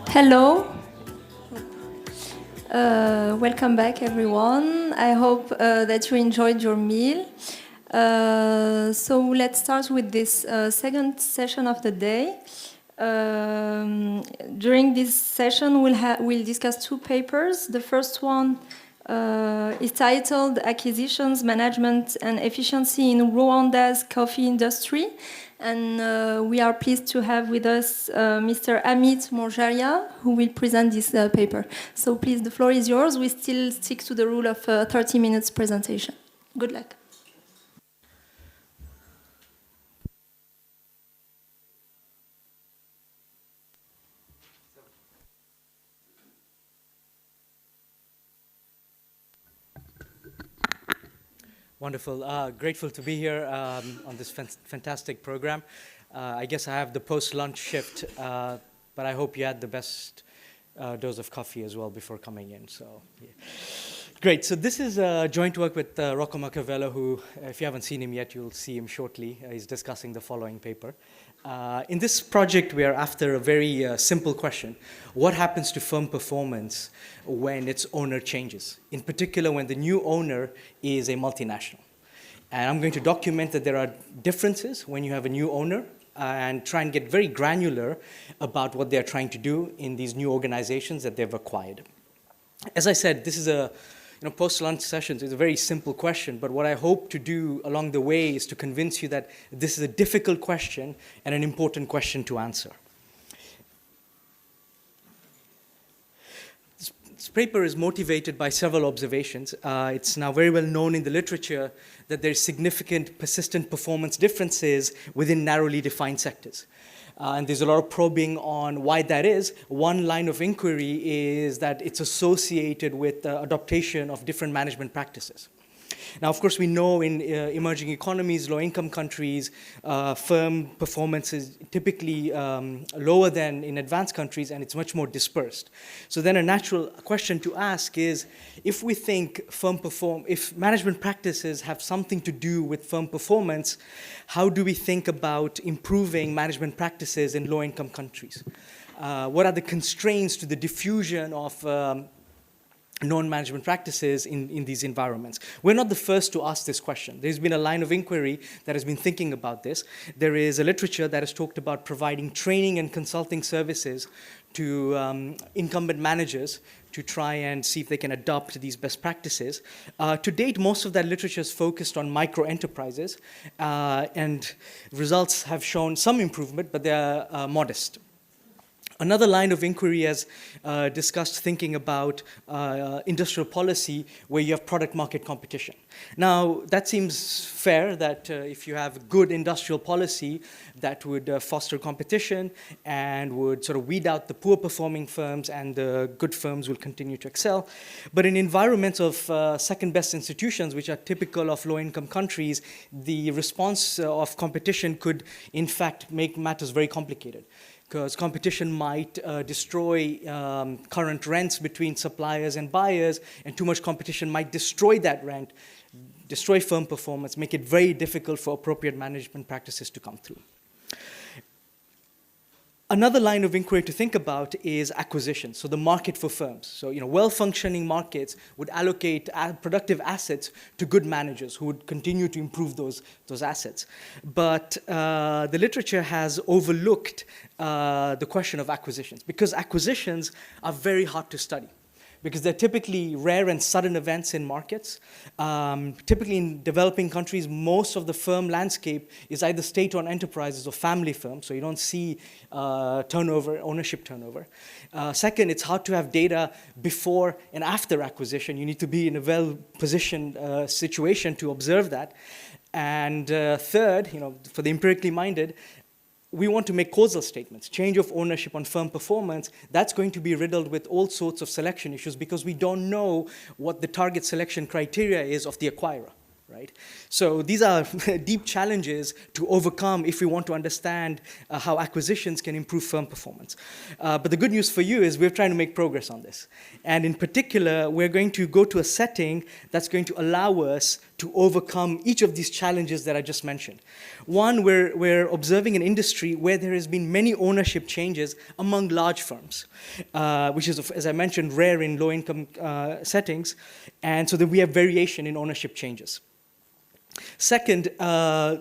Hello. Welcome back, everyone. I hope that you enjoyed your meal. So let's start with this second session of the day. During this session, we'll discuss two papers. The first one is titled Acquisitions, Management and Efficiency in Rwanda's Coffee Industry. And we are pleased to have with us Mr. Amit Morjaria, who will present this paper. So please, the floor is yours. We still stick to the rule of 30 minutes presentation. Good luck. Wonderful. Grateful to be here on this fantastic program. I guess I have the post-lunch shift, but I hope you had the best dose of coffee as well before coming in. So, yeah. Great. So this is a joint work with Rocco Machiavello, who, if you haven't seen him yet, you'll see him shortly. He's discussing the following paper. In this project, we are after a very simple question. What happens to firm performance when its owner changes? In particular, when the new owner is a multinational. And I'm going to document that there are differences when you have a new owner and try and get very granular about what they're trying to do in these new organizations that they've acquired. As I said, this is a post-lunch sessions is a very simple question, but what I hope to do along the way is to convince you that this is a difficult question and an important question to answer. This paper is motivated by several observations. It's now very well known in the literature that there's significant persistent performance differences within narrowly defined sectors. And there's a lot of probing on why that is. One line of inquiry is that it's associated with the adoption of different management practices. Now, of course, we know in emerging economies, low-income countries, firm performance is typically lower than in advanced countries, and it's much more dispersed. So then a natural question to ask is, if we think if management practices have something to do with firm performance, how do we think about improving management practices in low-income countries? What are the constraints to the diffusion of non-management practices in these environments? We're not the first to ask this question. There's been a line of inquiry that has been thinking about this. There is a literature that has talked about providing training and consulting services to incumbent managers to try and see if they can adopt these best practices. To date, most of that literature is focused on micro-enterprises, and results have shown some improvement, but they're modest. Another line of inquiry has discussed thinking about industrial policy where you have product market competition. Now, that seems fair that if you have good industrial policy that would foster competition and would sort of weed out the poor performing firms and the good firms will continue to excel. But in environments of second best institutions, which are typical of low income countries, the response of competition could in fact make matters very complicated, because competition might destroy current rents between suppliers and buyers, and too much competition might destroy that rent, destroy firm performance, make it very difficult for appropriate management practices to come through. Another line of inquiry to think about is acquisition, so the market for firms. So, well-functioning markets would allocate productive assets to good managers who would continue to improve those assets. But the literature has overlooked the question of acquisitions, because acquisitions are very hard to study, because they're typically rare and sudden events in markets. Typically in developing countries, most of the firm landscape is either state-owned enterprises or family firms, so you don't see ownership turnover. Second, it's hard to have data before and after acquisition. You need to be in a well-positioned situation to observe that. And third, for the empirically minded, we want to make causal statements. Change of ownership on firm performance, that's going to be riddled with all sorts of selection issues because we don't know what the target selection criteria is of the acquirer, right? So these are deep challenges to overcome if we want to understand how acquisitions can improve firm performance. But the good news for you is we're trying to make progress on this. And in particular, we're going to go to a setting that's going to allow us to overcome each of these challenges that I just mentioned. One, we're observing an industry where there has been many ownership changes among large firms, which is, as I mentioned, rare in low-income settings, and so that we have variation in ownership changes. Second,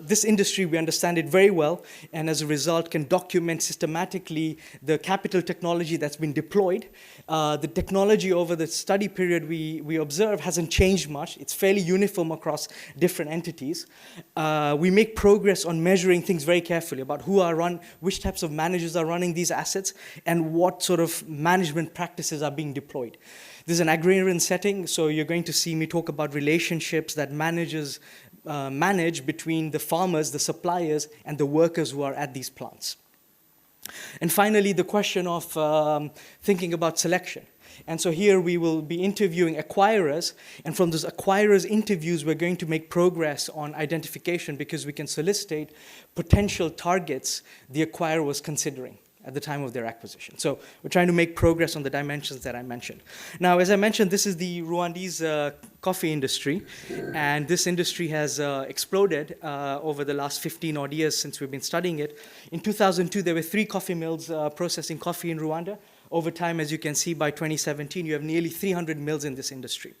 this industry, we understand it very well, and as a result can document systematically the capital technology that's been deployed. The technology over the study period we observe hasn't changed much. It's fairly uniform across different entities. We make progress on measuring things very carefully about which types of managers are running these assets, and what sort of management practices are being deployed. This is an agrarian setting, so you're going to see me talk about relationships that managers manage between the farmers, the suppliers, and the workers who are at these plants. And finally, the question of thinking about selection. And so here we will be interviewing acquirers, and from those acquirers' interviews, we're going to make progress on identification, because we can solicitate potential targets the acquirer was considering at the time of their acquisition. So we're trying to make progress on the dimensions that I mentioned. Now, as I mentioned, this is the Rwandese coffee industry, and this industry has exploded over the last 15 odd years since we've been studying it. In 2002, there were 3 coffee mills processing coffee in Rwanda. Over time, as you can see, by 2017, you have nearly 300 mills in this industry.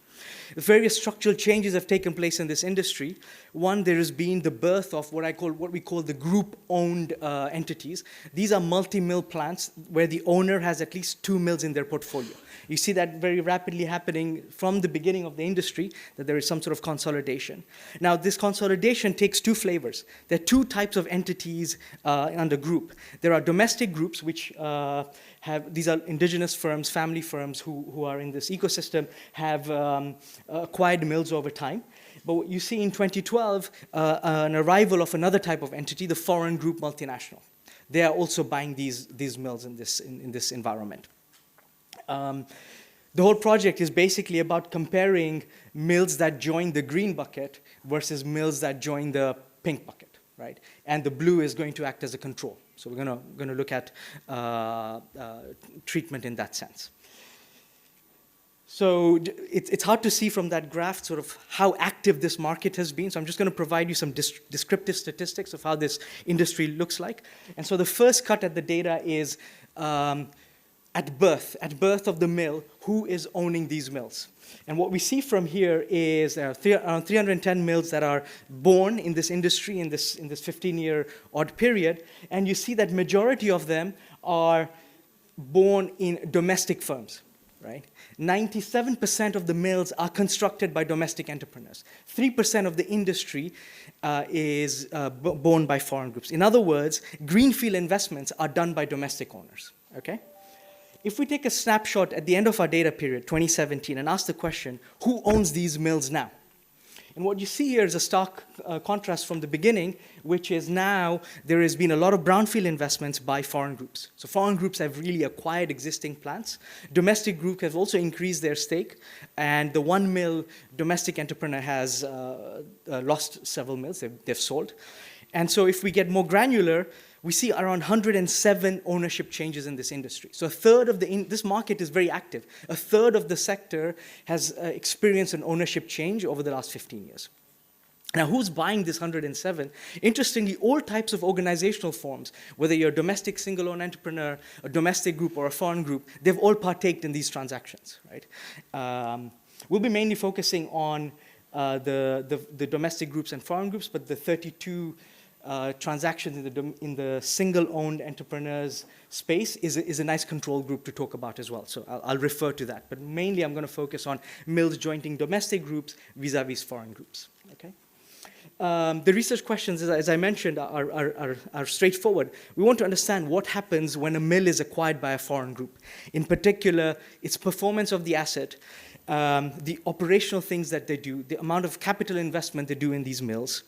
Various structural changes have taken place in this industry. One, there has been the birth of what we call the group-owned entities. These are multi-mill plants where the owner has at least 2 mills in their portfolio. You see that very rapidly happening from the beginning of the industry, that there is some sort of consolidation. Now, this consolidation takes 2 flavors. There are 2 types of entities under group. There are domestic groups, which these are indigenous firms, family firms who are in this ecosystem, have acquired mills over time. But what you see in 2012, an arrival of another type of entity, the foreign group multinational. They are also buying these mills in this environment. The whole project is basically about comparing mills that join the green bucket versus mills that join the pink bucket, right? And the blue is going to act as a control. So we're going to look at treatment in that sense. So it's hard to see from that graph sort of how active this market has been. So I'm just going to provide you some descriptive statistics of how this industry looks like. And so the first cut at the data is at birth of the mill, who is owning these mills. And what we see from here is there are around 310 mills that are born in this industry in this 15-year odd period. And you see that majority of them are born in domestic firms, right? 97% of the mills are constructed by domestic entrepreneurs. 3% of the industry is borne by foreign groups. In other words, greenfield investments are done by domestic owners, okay? If we take a snapshot at the end of our data period, 2017, and ask the question, who owns these mills now? And what you see here is a stark contrast from the beginning, which is now there has been a lot of brownfield investments by foreign groups. So foreign groups have really acquired existing plants. Domestic groups have also increased their stake, and the 1 mill domestic entrepreneur has lost several mills, they've sold. And so if we get more granular, we see around 107 ownership changes in this industry. So a third of this market is very active. A third of the sector has experienced an ownership change over the last 15 years. Now, who's buying this 107? Interestingly, all types of organizational forms, whether you're a domestic single-owned entrepreneur, a domestic group, or a foreign group, they've all partaked in these transactions, right? We'll be mainly focusing on the domestic groups and foreign groups, but the 32 transactions in the single-owned entrepreneurs space is a nice control group to talk about as well. So I'll refer to that. But mainly I'm going to focus on mills joining domestic groups vis-a-vis foreign groups. Okay? The research questions, as I mentioned, are straightforward. We want to understand what happens when a mill is acquired by a foreign group. In particular, its performance of the asset, the operational things that they do, the amount of capital investment they do in these mills.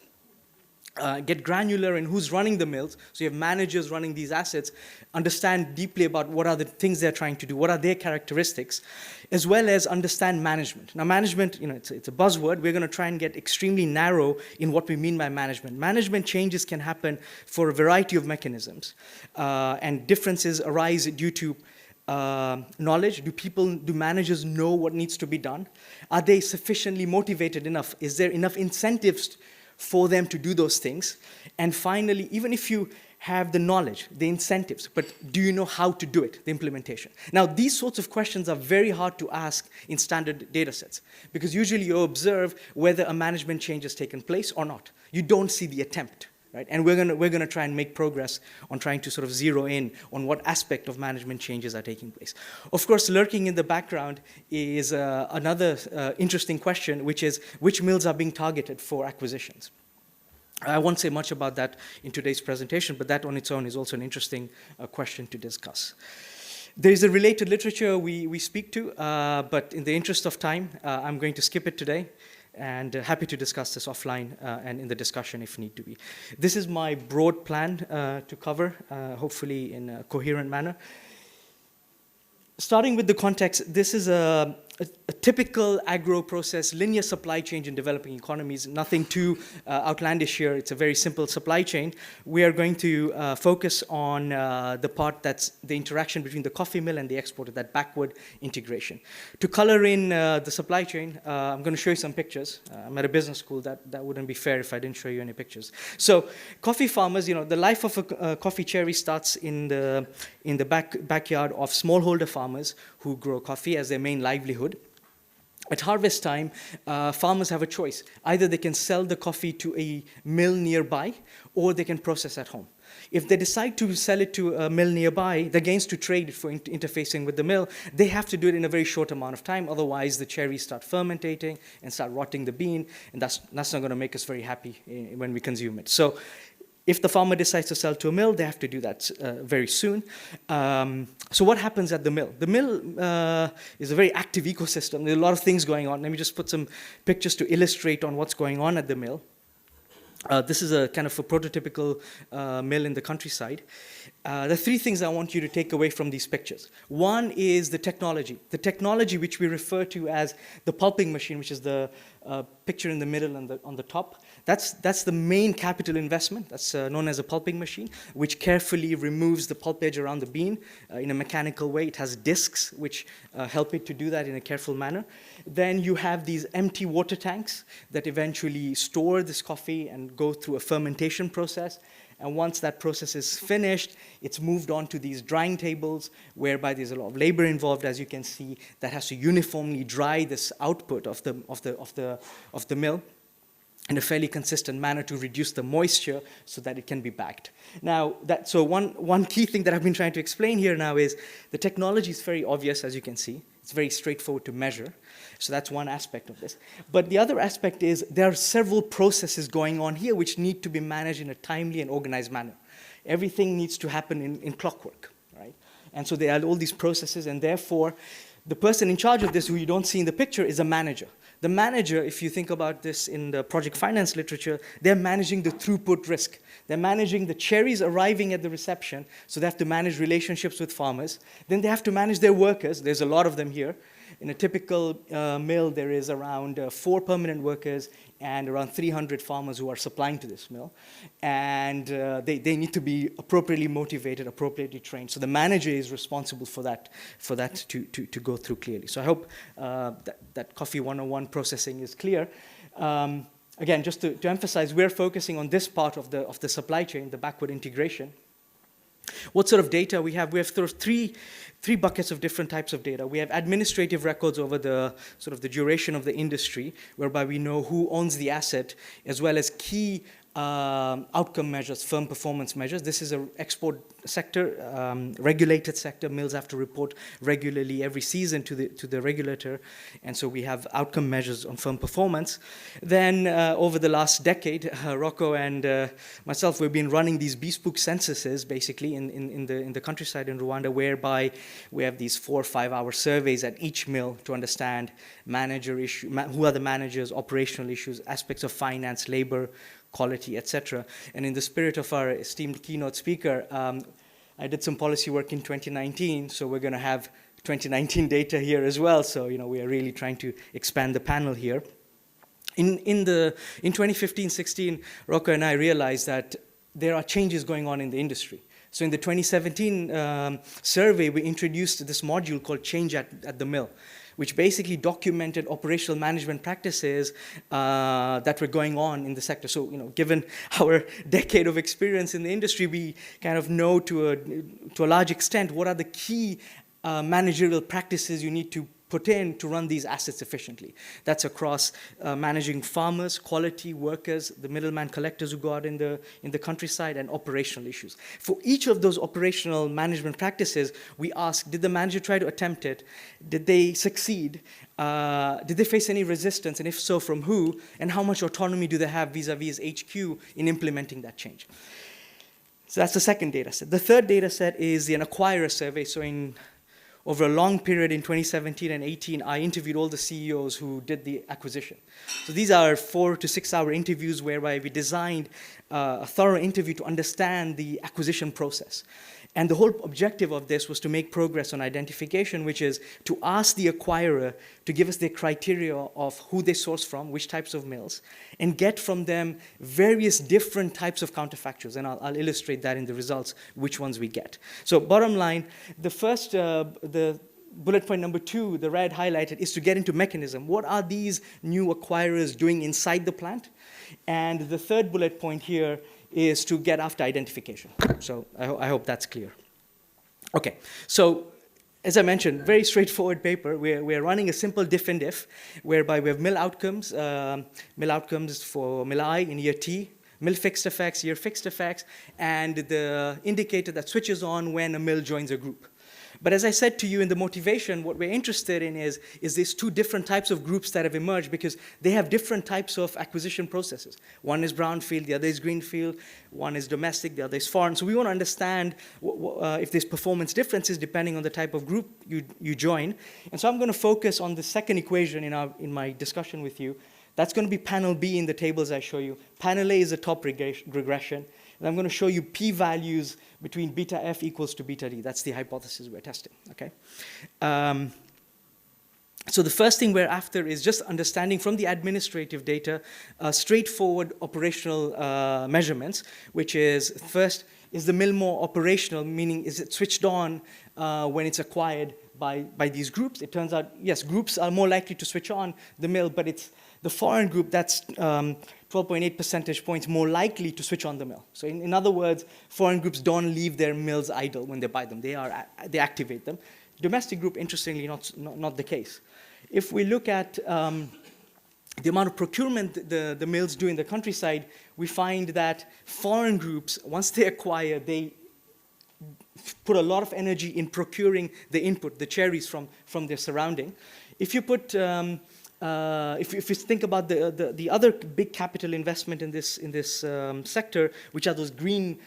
Get granular in who's running the mills, so you have managers running these assets, understand deeply about what are the things they're trying to do, what are their characteristics, as well as understand management. Now management, it's a buzzword. We're going to try and get extremely narrow in what we mean by management. Management changes can happen for a variety of mechanisms, and differences arise due to knowledge? Do managers know what needs to be done? Are they sufficiently motivated enough? Is there enough incentives for them to do those things? And finally, even if you have the knowledge, the incentives, but do you know how to do it, the implementation? Now, these sorts of questions are very hard to ask in standard data sets, because usually you observe whether a management change has taken place or not. You don't see the attempt. Right? And we're gonna try and make progress on trying to sort of zero in on what aspect of management changes are taking place. Of course, lurking in the background is another interesting question, which is which mills are being targeted for acquisitions. I won't say much about that in today's presentation, but that on its own is also an interesting question to discuss. There is a related literature we speak to, but in the interest of time, I'm going to skip it today. And happy to discuss this offline and in the discussion if need to be. This is my broad plan to cover, hopefully in a coherent manner. Starting with the context, this is a typical agro-process linear supply chain in developing economies. Nothing too outlandish here. It's a very simple supply chain. We are going to focus on the part that's the interaction between the coffee mill and the exporter, that backward integration. To color in the supply chain, I'm going to show you some pictures. I'm at a business school. That wouldn't be fair if I didn't show you any pictures. So coffee farmers, the life of a coffee cherry starts in the backyard of smallholder farmers who grow coffee as their main livelihood. At harvest time, farmers have a choice. Either they can sell the coffee to a mill nearby, or they can process at home. If they decide to sell it to a mill nearby, the gains to trade for interfacing with the mill, they have to do it in a very short amount of time. Otherwise, the cherries start fermentating and start rotting the bean, and that's not going to make us very happy when we consume it. So if the farmer decides to sell to a mill, they have to do that very soon. So what happens at the mill? The mill is a very active ecosystem. There are a lot of things going on. Let me just put some pictures to illustrate on what's going on at the mill. This is a kind of a prototypical mill in the countryside. There are three things I want you to take away from these pictures. One is the technology. The technology which we refer to as the pulping machine, which is the picture in the middle and on the top. That's the main capital investment. That's known as a pulping machine, which carefully removes the pulp edge around the bean in a mechanical way. It has discs which help it to do that in a careful manner. Then you have these empty water tanks that eventually store this coffee and go through a fermentation process. And once that process is finished, it's moved on to these drying tables, whereby there's a lot of labor involved, as you can see, that has to uniformly dry this output of the mill in a fairly consistent manner to reduce the moisture so that it can be bagged. Now, so one key thing that I've been trying to explain here now is the technology is very obvious, as you can see. It's very straightforward to measure. So that's one aspect of this. But the other aspect is there are several processes going on here which need to be managed in a timely and organized manner. Everything needs to happen in clockwork, right? And so there are all these processes, and therefore the person in charge of this, who you don't see in the picture, is a manager. The manager, if you think about this in the project finance literature, they're managing the throughput risk. They're managing the cherries arriving at the reception, so they have to manage relationships with farmers. Then they have to manage their workers. There's a lot of them here. In a typical mill, there is around 4 permanent workers and around 300 farmers who are supplying to this mill. And they need to be appropriately motivated, appropriately trained. So the manager is responsible for that to go through clearly. So I hope that Coffee 101 processing is clear. Again, just to emphasize, we're focusing on this part of the supply chain, the backward integration. What sort of data we have? We have sort of three buckets of different types of data. We have administrative records over the sort of the duration of the industry, whereby we know who owns the asset, as well as key outcome measures, firm performance measures. This is an export sector, regulated sector. Mills have to report regularly every season to the regulator, and so we have outcome measures on firm performance. Then over the last decade, Rocco and myself, we've been running these bespoke censuses, basically in the countryside in Rwanda, whereby we have these 4 or 5 hour surveys at each mill to understand manager issue, who are the managers, operational issues, aspects of finance, labor, quality, etc. And in the spirit of our esteemed keynote speaker, I did some policy work in 2019, so we're going to have 2019 data here as well. So we are really trying to expand the panel here. In 2015-16, Rocco and I realized that there are changes going on in the industry. So in the 2017 survey, we introduced this module called Change at the Mill, which basically documented operational management practices that were going on in the sector. So, given our decade of experience in the industry, we kind of know to a large extent what are the key managerial practices you need to put in to run these assets efficiently. That's across managing farmers, quality workers, the middleman collectors who go out in the countryside, and operational issues. For each of those operational management practices, we asked, did the manager try to attempt it? Did they succeed? Did they face any resistance? And if so, from who? And how much autonomy do they have vis-a-vis HQ in implementing that change? So that's the second data set. The third data set is an acquirer survey. So over a long period in 2017 and 18, I interviewed all the CEOs who did the acquisition. So these are 4 to 6 hour interviews whereby we designed a thorough interview to understand the acquisition process. And the whole objective of this was to make progress on identification, which is to ask the acquirer to give us their criteria of who they source from, which types of mills, and get from them various different types of counterfactuals. And I'll illustrate that in the results, which ones we get. So bottom line, the first, the bullet point number 2, the red highlighted, is to get into mechanism. What are these new acquirers doing inside the plant? And the third bullet point here is to get after identification. So I hope that's clear. Okay, so as I mentioned, very straightforward paper. We're running a simple diff and diff, whereby we have mill outcomes for mill I in year T, mill fixed effects, year fixed effects, and the indicator that switches on when a mill joins a group. But as I said to you in the motivation, what we're interested in is these 2 different types of groups that have emerged because they have different types of acquisition processes. One is brownfield, the other is greenfield, one is domestic, the other is foreign. So we want to understand if there's performance differences depending on the type of group you join. And so I'm going to focus on the second equation in my discussion with you. That's going to be panel B in the tables I show you. Panel A is a top regression. And I'm going to show you p-values between beta f equals to beta d. That's the hypothesis we're testing, okay? So the first thing we're after is just understanding from the administrative data straightforward operational measurements, which is first, is the mill more operational, meaning is it switched on when it's acquired by these groups? It turns out, yes, groups are more likely to switch on the mill, but it's the foreign group that's 12.8 percentage points more likely to switch on the mill. So in other words, foreign groups don't leave their mills idle when they buy them. They activate them. Domestic group, interestingly, not the case. If we look at the amount of procurement the mills do in the countryside, we find that foreign groups, once they acquire, they put a lot of energy in procuring the input, the cherries from their surrounding. If you put if you think about the other big capital investment in this sector, which are those green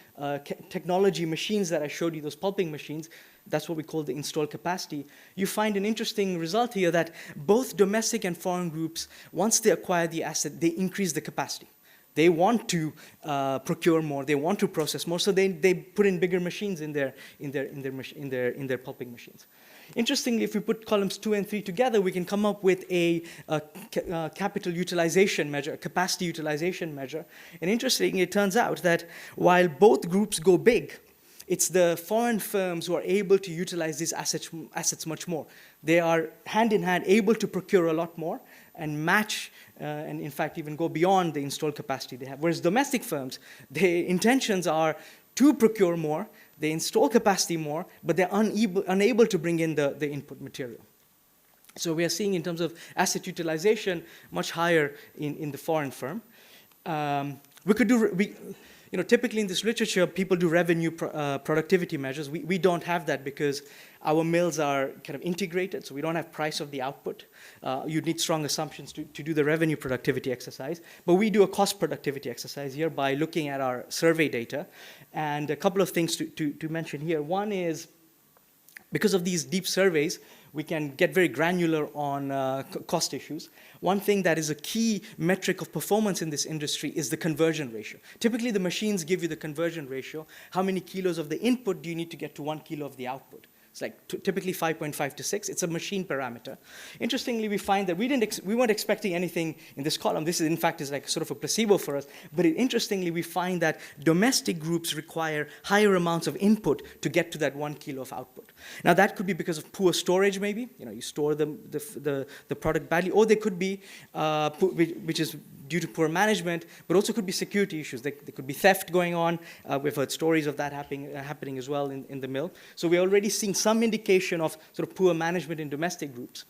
technology machines that I showed you, those pulping machines, that's what we call the installed capacity, you find an interesting result here that both domestic and foreign groups, once they acquire the asset, they increase the capacity. They want to procure more. They want to process more. So they put in bigger machines in their pulping machines. Interestingly, if we put columns 2 and 3 together, we can come up with a capital utilization measure, a capacity utilization measure. And interestingly, it turns out that while both groups go big, it's the foreign firms who are able to utilize these assets much more. They are hand in hand able to procure a lot more and match and in fact even go beyond the installed capacity they have. Whereas domestic firms, their intentions are to procure more, they install capacity more, but they're unable to bring in the input material. So we are seeing in terms of asset utilization much higher in the foreign firm. Typically in this literature, people do revenue productivity measures. We don't have that because our mills are kind of integrated, so we don't have price of the output. You'd need strong assumptions to do the revenue productivity exercise. But we do a cost productivity exercise here by looking at our survey data. And a couple of things to mention here. One is, because of these deep surveys, we can get very granular on cost issues. One thing that is a key metric of performance in this industry is the conversion ratio. Typically, the machines give you the conversion ratio. How many kilos of the input do you need to get to 1 kilo of the output? It's like typically 5.5 to 6. It's a machine parameter. Interestingly, we find that we weren't expecting anything in this column. This is, in fact, is like sort of a placebo for us. But interestingly, we find that domestic groups require higher amounts of input to get to that 1 kilo of output. Now, that could be because of poor storage, maybe. You store the product badly. Or they could be, which is due to poor management, but also could be security issues. There could be theft going on. We've heard stories of that happening as well in the mill. So we're already seeing some indication of sort of poor management in domestic groups.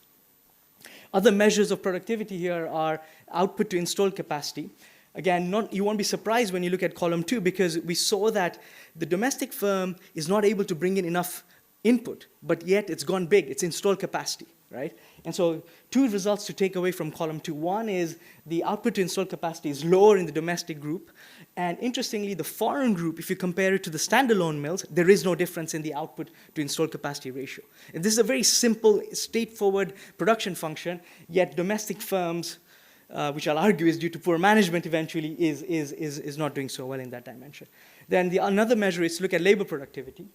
Other measures of productivity here are output to installed capacity. Again, you won't be surprised when you look at column 2, because we saw that the domestic firm is not able to bring in enough input, but yet it's gone big. It's installed capacity, right? And so 2 results to take away from column 2. One is the output to installed capacity is lower in the domestic group. And interestingly, the foreign group, if you compare it to the standalone mills, there is no difference in the output to installed capacity ratio. And this is a very simple, straightforward production function, yet domestic firms, which I'll argue is due to poor management eventually, is not doing so well in that dimension. Then another measure is to look at labor productivity.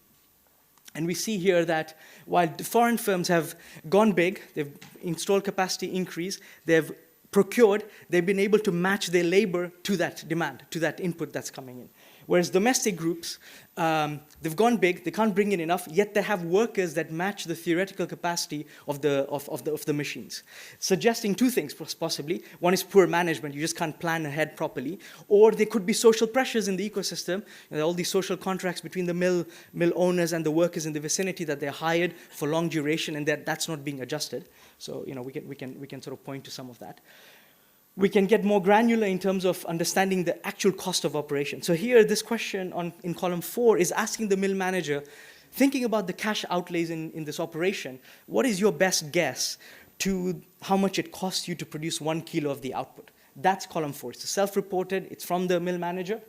And we see here that while the foreign firms have gone big, they've installed capacity increase, they've procured, they've been able to match their labor to that demand, to that input that's coming in. Whereas domestic groups, they've gone big, they can't bring in enough, yet they have workers that match the theoretical capacity of the machines. Suggesting 2 things, possibly. One is poor management, you just can't plan ahead properly. Or there could be social pressures in the ecosystem, all these social contracts between the mill owners and the workers in the vicinity that they're hired for long duration, and that's not being adjusted. So we can sort of point to some of that. We can get more granular in terms of understanding the actual cost of operation. So here, this question in column 4 is asking the mill manager, thinking about the cash outlays in this operation, what is your best guess to how much it costs you to produce 1 kilo of the output? That's column 4. It's self-reported. It's from the mill manager.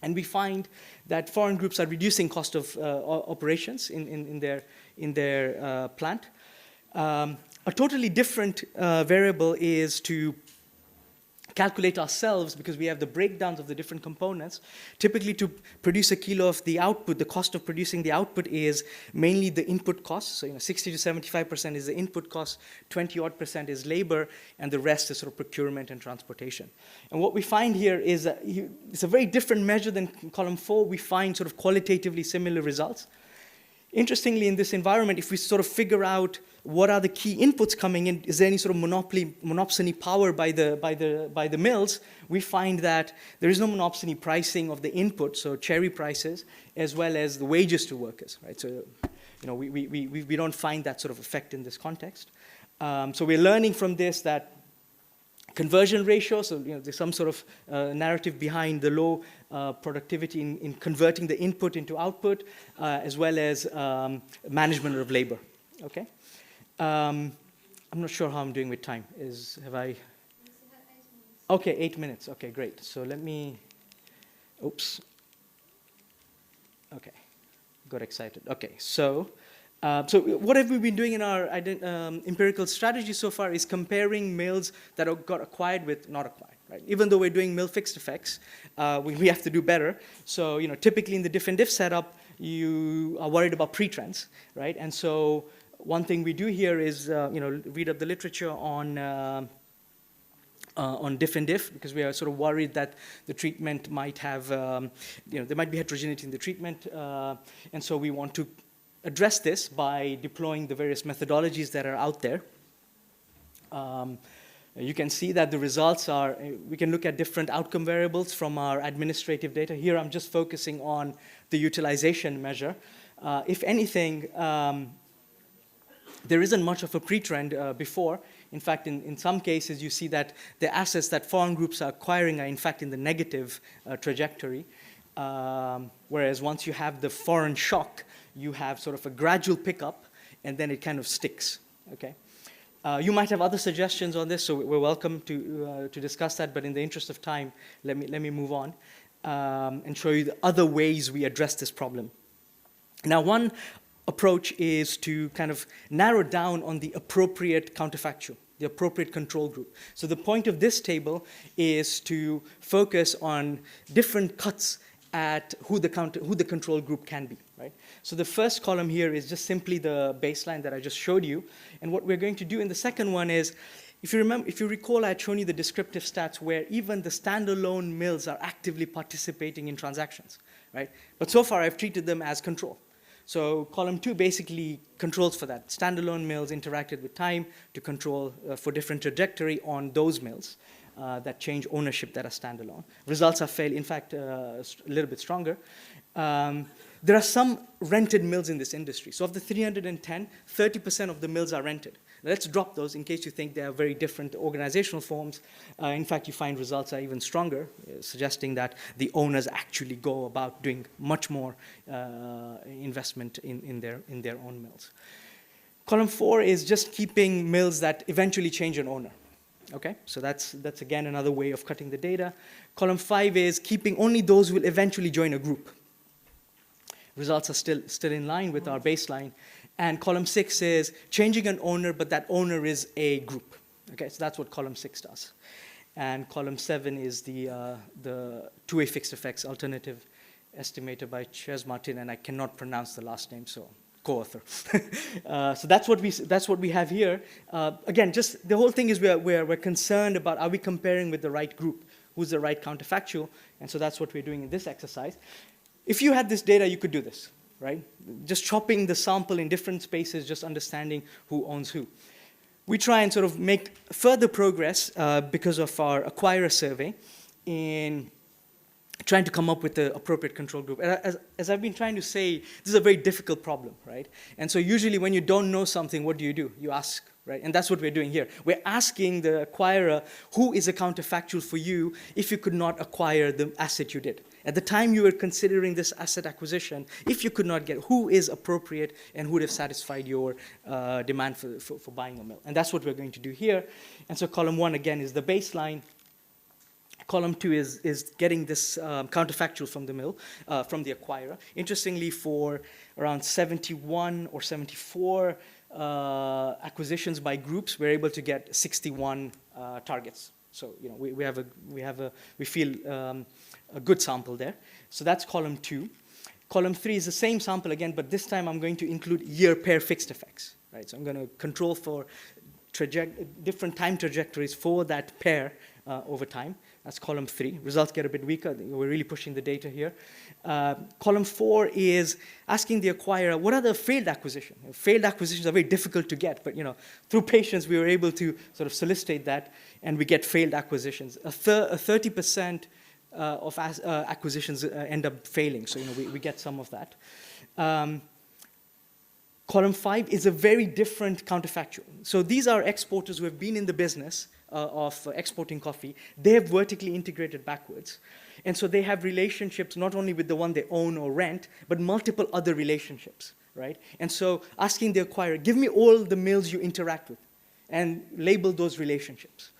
And we find that foreign groups are reducing cost of operations in their plant. A totally different variable is to calculate ourselves, because we have the breakdowns of the different components. Typically, to produce a kilo of the output, the cost of producing the output is mainly the input cost. So 60 to 75% is the input cost, 20-odd% is labor, and the rest is sort of procurement and transportation. And what we find here is that it's a very different measure than column 4. We find sort of qualitatively similar results. Interestingly, in this environment, if we sort of figure out what are the key inputs coming in, is there any sort of monopsony power by the mills, we find that there is no monopsony pricing of the input, so cherry prices, as well as the wages to workers, right? So, we don't find that sort of effect in this context. So we're learning from this that conversion ratio, so there's some sort of narrative behind the low productivity in converting the input into output, as well as management of labor. Okay, I'm not sure how I'm doing with time. Have I? Okay, 8 minutes. Okay, great. So let me. Oops. Okay, got excited. Okay, so. So what have we been doing in our empirical strategy so far is comparing mills that got acquired with not acquired, right? Even though we're doing mill fixed effects, we have to do better. So typically in the diff and diff setup, you are worried about pre-trends, right? And so one thing we do here is read up the literature on diff and diff, because we are sort of worried that the treatment might have there might be heterogeneity in the treatment, and so we want to address this by deploying the various methodologies that are out there. You can see that the results are, we can look at different outcome variables from our administrative data. Here I'm just focusing on the utilization measure. If anything, there isn't much of a pre-trend before. In fact, in some cases, you see that the assets that foreign groups are acquiring are in fact in the negative trajectory. Whereas once you have the foreign shock, you have sort of a gradual pickup, and then it kind of sticks, okay? You might have other suggestions on this, so we're welcome to discuss that, but in the interest of time, let me move on and show you the other ways we address this problem. Now, one approach is to kind of narrow down on the appropriate counterfactual, the appropriate control group. So the point of this table is to focus on different cuts at who the control group can be, right? So the first column here is just simply the baseline that I just showed you. And what we're going to do in the second one is, if you recall, I had shown you the descriptive stats where even the standalone mills are actively participating in transactions, right? But so far, I've treated them as control. So column 2 basically controls for that. Standalone mills interacted with time to control for different trajectory on those mills that change ownership that are standalone. Results are fairly, in fact, a little bit stronger. There are some rented mills in this industry. So of the 310, 30% of the mills are rented. Let's drop those in case you think they are very different organizational forms. In fact, you find results are even stronger, suggesting that the owners actually go about doing much more investment in their own mills. Column 4 is just keeping mills that eventually change an owner. Okay, so that's again another way of cutting the data. Column 5 is keeping only those who will eventually join a group. Results are still in line with our baseline. And column 6 is changing an owner, but that owner is a group. Okay, so that's what column 6 does. And column 7 is the two-way fixed effects alternative estimated by Ches Martin, and I cannot pronounce the last name, so co-author. So that's what we have here. Again, just the whole thing is we're concerned about, are we comparing with the right group? Who's the right counterfactual? And so that's what we're doing in this exercise. If you had this data, you could do this, right? Just chopping the sample in different spaces, just understanding who owns who. We try and sort of make further progress because of our acquirer survey in trying to come up with the appropriate control group. As I've been trying to say, this is a very difficult problem, right? And so usually when you don't know something, what do? You ask, right? And that's what we're doing here. We're asking the acquirer, who is a counterfactual for you if you could not acquire the asset you did? At the time you were considering this asset acquisition, if you could not get, who is appropriate and who would have satisfied your demand for buying a mill? And that's what we're going to do here. And so column 1, again, is the baseline. Column 2 is getting this counterfactual from the mill, from the acquirer. Interestingly, for around 71 or 74 acquisitions by groups, we're able to get 61 targets. So we feel a good sample there. So that's column 2. Column 3 is the same sample again, but this time I'm going to include year pair fixed effects. Right? So I'm going to control for different time trajectories for that pair over time. That's column 3. Results get a bit weaker. We're really pushing the data here. Column 4 is asking the acquirer, what are the failed acquisitions? Failed acquisitions are very difficult to get, but through patience, we were able to sort of solicitate that, and we get failed acquisitions. 30% of acquisitions end up failing, so we get some of that. Column 5 is a very different counterfactual. So these are exporters who have been in the business of exporting coffee. They have vertically integrated backwards. And so they have relationships not only with the one they own or rent, but multiple other relationships, right? And so asking the acquirer, give me all the mills you interact with and label those relationships.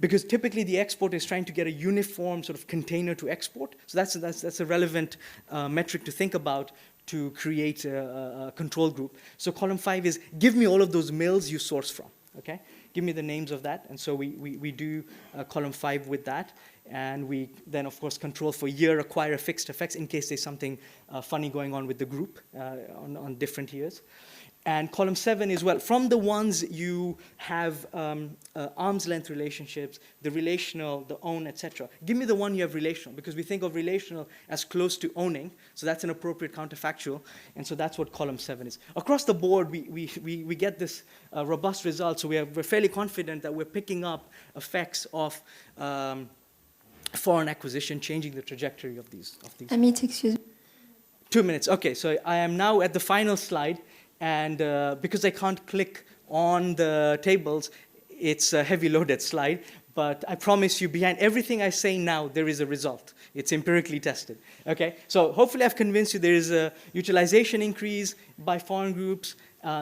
Because typically the exporter is trying to get a uniform sort of container to export. So that's a relevant metric to think about to create a control group. So column 5 is, give me all of those mills you source from, okay? Give me the names of that. And so we do column 5 with that. And we then, of course, control for year acquirer fixed effects in case there's something funny going on with the group on different years. And column 7 is, well, from the ones you have arm's length relationships, the relational, the own, etc. Give me the one you have relational, because we think of relational as close to owning. So that's an appropriate counterfactual. And so that's what column 7 is. Across the board, we get this robust result. So we're fairly confident that we're picking up effects of foreign acquisition, changing the trajectory of these. Amit, excuse me. 2 minutes. OK, so I am now at the final slide. And because I can't click on the tables, it's a heavy loaded slide. But I promise you, behind everything I say now, there is a result. It's empirically tested. Okay? So hopefully I've convinced you there is a utilization increase by foreign groups.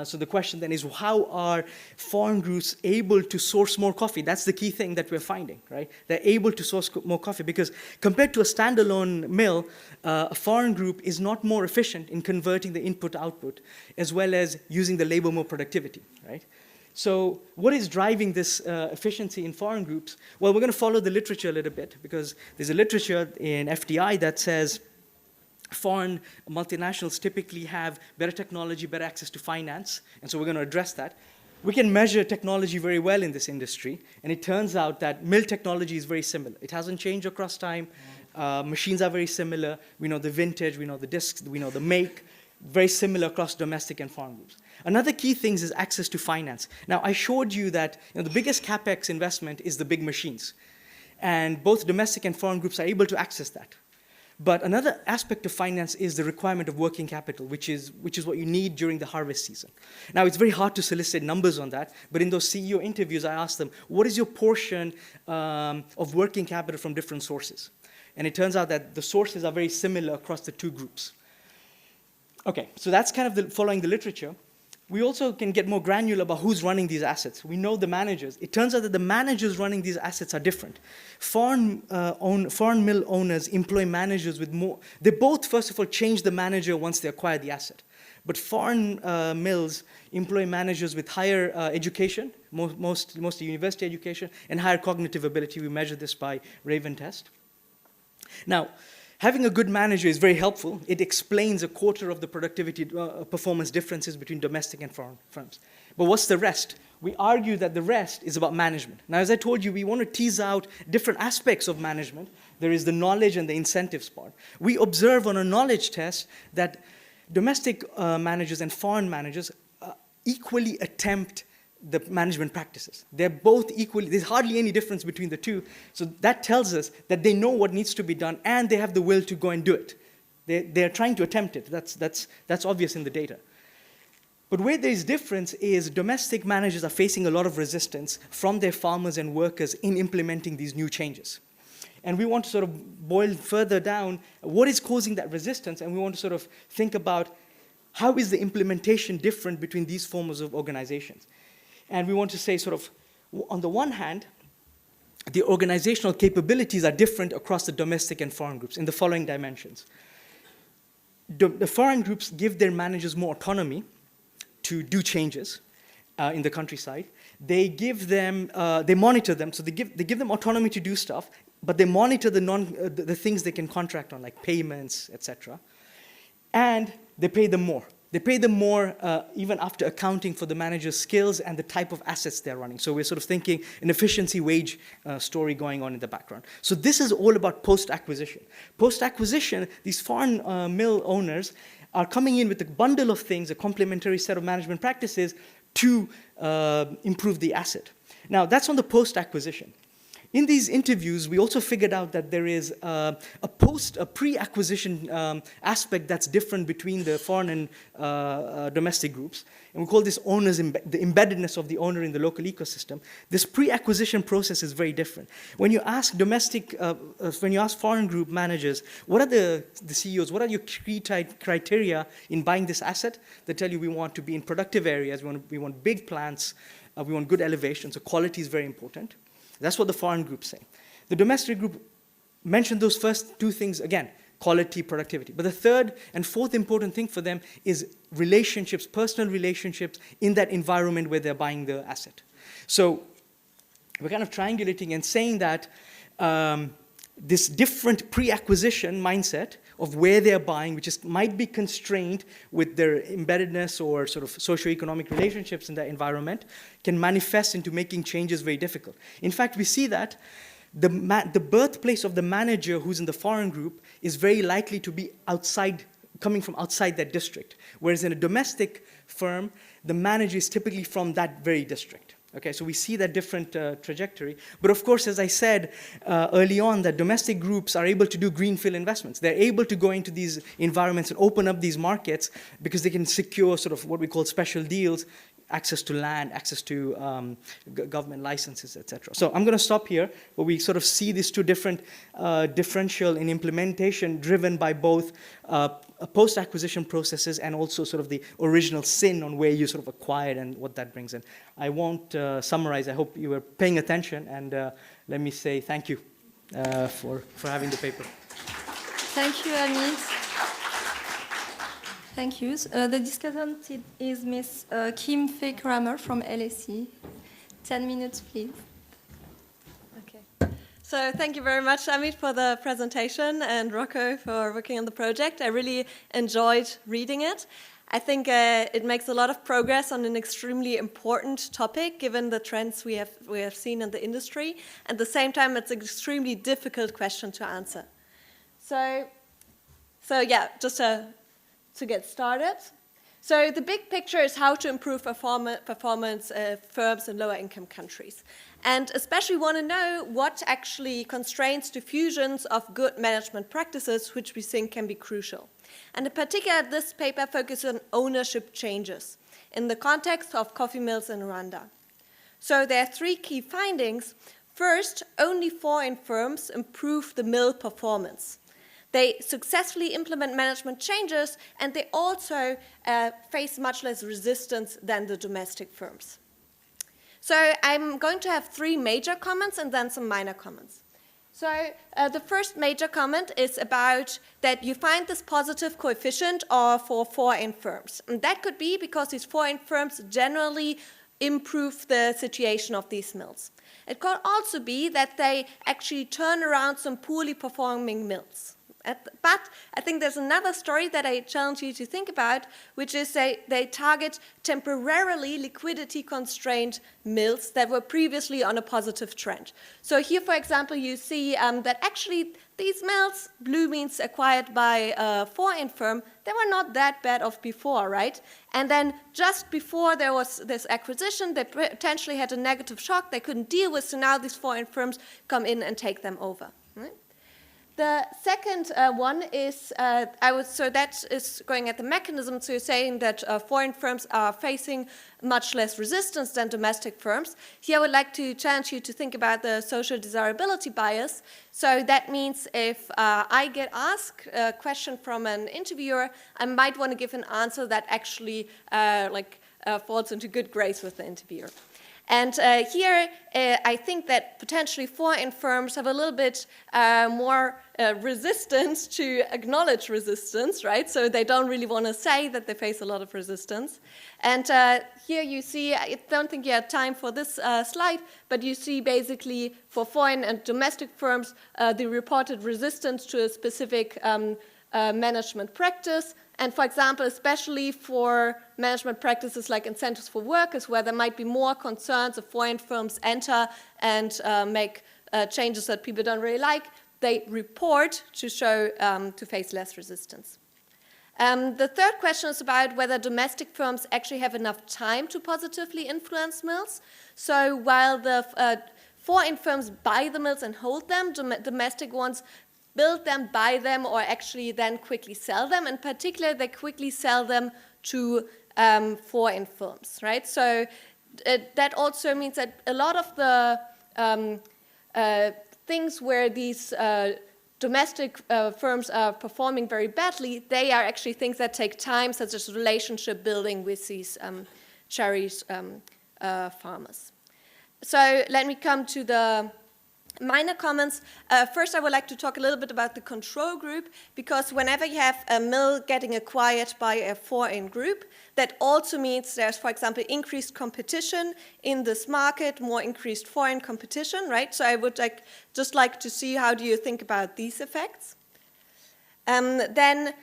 So the question then is, how are foreign groups able to source more coffee? That's the key thing that we're finding, right? They're able to source more coffee because compared to a standalone mill, a foreign group is not more efficient in converting the input-output as well as using the labor more productivity, right? So what is driving this efficiency in foreign groups? Well, we're going to follow the literature a little bit because there's a literature in FDI that says foreign multinationals typically have better technology, better access to finance, and so we're going to address that. We can measure technology very well in this industry, and it turns out that mill technology is very similar. It hasn't changed across time. Machines are very similar. We know the vintage, we know the discs, we know the make, very similar across domestic and foreign groups. Another key thing is access to finance. Now, I showed you that the biggest CapEx investment is the big machines, and both domestic and foreign groups are able to access that. But another aspect of finance is the requirement of working capital, which is what you need during the harvest season. Now, it's very hard to solicit numbers on that, but in those CEO interviews, I asked them, what is your portion of working capital from different sources? And it turns out that the sources are very similar across the two groups. Okay, so that's kind of following the literature. We also can get more granular about who's running these assets. We know the managers. It turns out that the managers running these assets are different. Foreign mill owners employ managers with more. They both, first of all, change the manager once they acquire the asset. But foreign mills employ managers with higher education, mostly university education, and higher cognitive ability. We measure this by Raven test. Now, having a good manager is very helpful. It explains a quarter of the productivity performance differences between domestic and foreign firms. But what's the rest? We argue that the rest is about management. Now, as I told you, we want to tease out different aspects of management. There is the knowledge and the incentives part. We observe on a knowledge test that domestic managers and foreign managers equally attempt the management practices. They're both equally, there's hardly any difference between the two. So that tells us that they know what needs to be done and they have the will to go and do it. They're trying to attempt it. That's obvious in the data. But where there's difference is domestic managers are facing a lot of resistance from their farmers and workers in implementing these new changes. And we want to sort of boil further down what is causing that resistance, and we want to sort of think about how is the implementation different between these forms of organizations. And we want to say sort of, on the one hand, the organizational capabilities are different across the domestic and foreign groups in the following dimensions. The foreign groups give their managers more autonomy to do changes in the countryside. They give them, they monitor them, so they give them autonomy to do stuff, but they monitor the things they can contract on, like payments, etc. And they pay them more. They pay them more even after accounting for the manager's skills and the type of assets they're running. So we're sort of thinking an efficiency wage story going on in the background. So this is all about post-acquisition. Post-acquisition, these foreign mill owners are coming in with a bundle of things, a complementary set of management practices to improve the asset. Now, that's on the post-acquisition. In these interviews, we also figured out that there is a pre-acquisition aspect that's different between the foreign and domestic groups. And we call this the embeddedness of the owner in the local ecosystem. This pre-acquisition process is very different. When you ask foreign group managers, what are the CEOs, what are your key criteria in buying this asset? They tell you we want to be in productive areas, we want big plants, we want good elevation, so quality is very important. That's what the foreign groups say. The domestic group mentioned those first two things again, quality, productivity. But the third and fourth important thing for them is relationships, personal relationships in that environment where they're buying the asset. So we're kind of triangulating and saying that this different pre-acquisition mindset of where they're buying, which might be constrained with their embeddedness or sort of socioeconomic relationships in that environment, can manifest into making changes very difficult. In fact, we see that the birthplace of the manager who's in the foreign group is very likely to be coming from outside that district, whereas in a domestic firm, the manager is typically from that very district. Okay, so we see that different trajectory. But of course, as I said early on, that domestic groups are able to do greenfield investments. They're able to go into these environments and open up these markets because they can secure sort of what we call special deals, access to land, access to government licenses, etc. So I'm going to stop here, where we sort of see these two different differential in implementation driven by both post-acquisition processes and also sort of the original sin on where you sort of acquired and what that brings in. I won't summarize. I hope you were paying attention, and let me say thank you for having the paper. Thank you, Amit. Thank you. The discussant is Ms. Kim Fay-Kramer from LSE. 10 minutes, please. Okay. So thank you very much, Amit, for the presentation, and Rocco for working on the project. I really enjoyed reading it. I think it makes a lot of progress on an extremely important topic, given the trends we have seen in the industry. At the same time, it's an extremely difficult question to answer. So yeah, just to get started. So the big picture is how to improve performance of firms in lower income countries. And especially want to know what actually constraints diffusions of good management practices, which we think can be crucial. And in particular, this paper focuses on ownership changes in the context of coffee mills in Rwanda. So there are three key findings. First, only foreign firms improve the mill performance. They successfully implement management changes, and they also face much less resistance than the domestic firms. So I'm going to have three major comments and then some minor comments. So the first major comment is about that you find this positive coefficient for foreign firms. And that could be because these foreign firms generally improve the situation of these mills. It could also be that they actually turn around some poorly performing mills. But I think there's another story that I challenge you to think about, which is they target temporarily liquidity-constrained mills that were previously on a positive trend. So here, for example, you see that actually these mills, blue means acquired by a foreign firm, they were not that bad off before, right? And then just before there was this acquisition, they potentially had a negative shock they couldn't deal with, so now these foreign firms come in and take them over. Right? The second one is, so that is going at the mechanism, so you're saying that foreign firms are facing much less resistance than domestic firms. Here I would like to challenge you to think about the social desirability bias. So that means if I get asked a question from an interviewer, I might want to give an answer that actually falls into good grace with the interviewer. And here, I think that potentially foreign firms have a little bit more resistance to acknowledge resistance, right? So they don't really want to say that they face a lot of resistance. And here you see, I don't think you have time for this slide, but you see basically for foreign and domestic firms, the reported resistance to a specific management practice. And for example, especially for management practices like incentives for workers, where there might be more concerns if foreign firms enter and make changes that people don't really like, they report to show to face less resistance. The third question is about whether domestic firms actually have enough time to positively influence mills. So while the foreign firms buy the mills and hold them, domestic ones build them, buy them, or actually then quickly sell them. In particular, they quickly sell them to foreign firms, right? So that also means that a lot of the things where these domestic firms are performing very badly, they are actually things that take time, such as relationship building with these cherries farmers. So let me come to the minor comments. First, I would like to talk a little bit about the control group, because whenever you have a mill getting acquired by a foreign group, that also means there's, for example, increased competition in this market, more increased foreign competition, right? So I would just like to see how do you think about these effects. Then,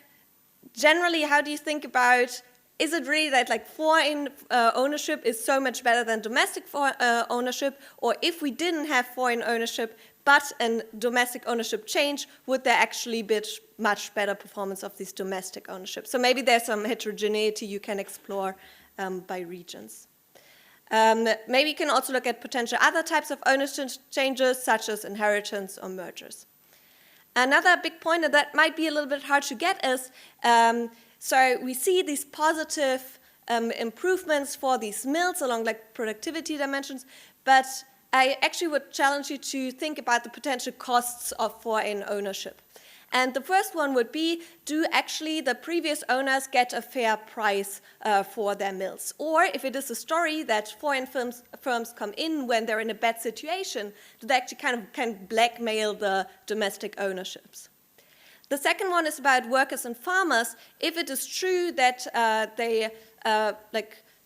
generally, how do you think about, is it really that foreign ownership is so much better than domestic ownership? Or if we didn't have foreign ownership but a domestic ownership change, would there actually be much better performance of this domestic ownership? So maybe there's some heterogeneity you can explore by regions. Maybe you can also look at potential other types of ownership changes, such as inheritance or mergers. Another big point that might be a little bit hard to get is, so we see these positive improvements for these mills along productivity dimensions, but I actually would challenge you to think about the potential costs of foreign ownership. And the first one would be, do actually the previous owners get a fair price for their mills? Or if it is a story that foreign firms come in when they're in a bad situation, do they actually can blackmail the domestic ownerships? The second one is about workers and farmers. If it is true that they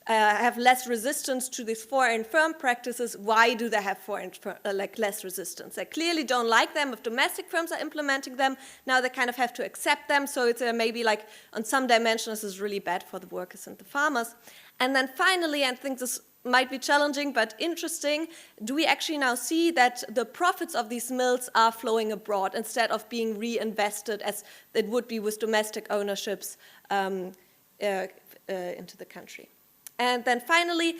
have less resistance to these foreign firm practices. Why do they have less resistance? They clearly don't like them. If domestic firms are implementing them, now they kind of have to accept them. So it's maybe like on some dimension, this is really bad for the workers and the farmers. And then finally, I think this might be challenging but interesting, do we actually now see that the profits of these mills are flowing abroad instead of being reinvested as it would be with domestic ownerships into the country? And then finally,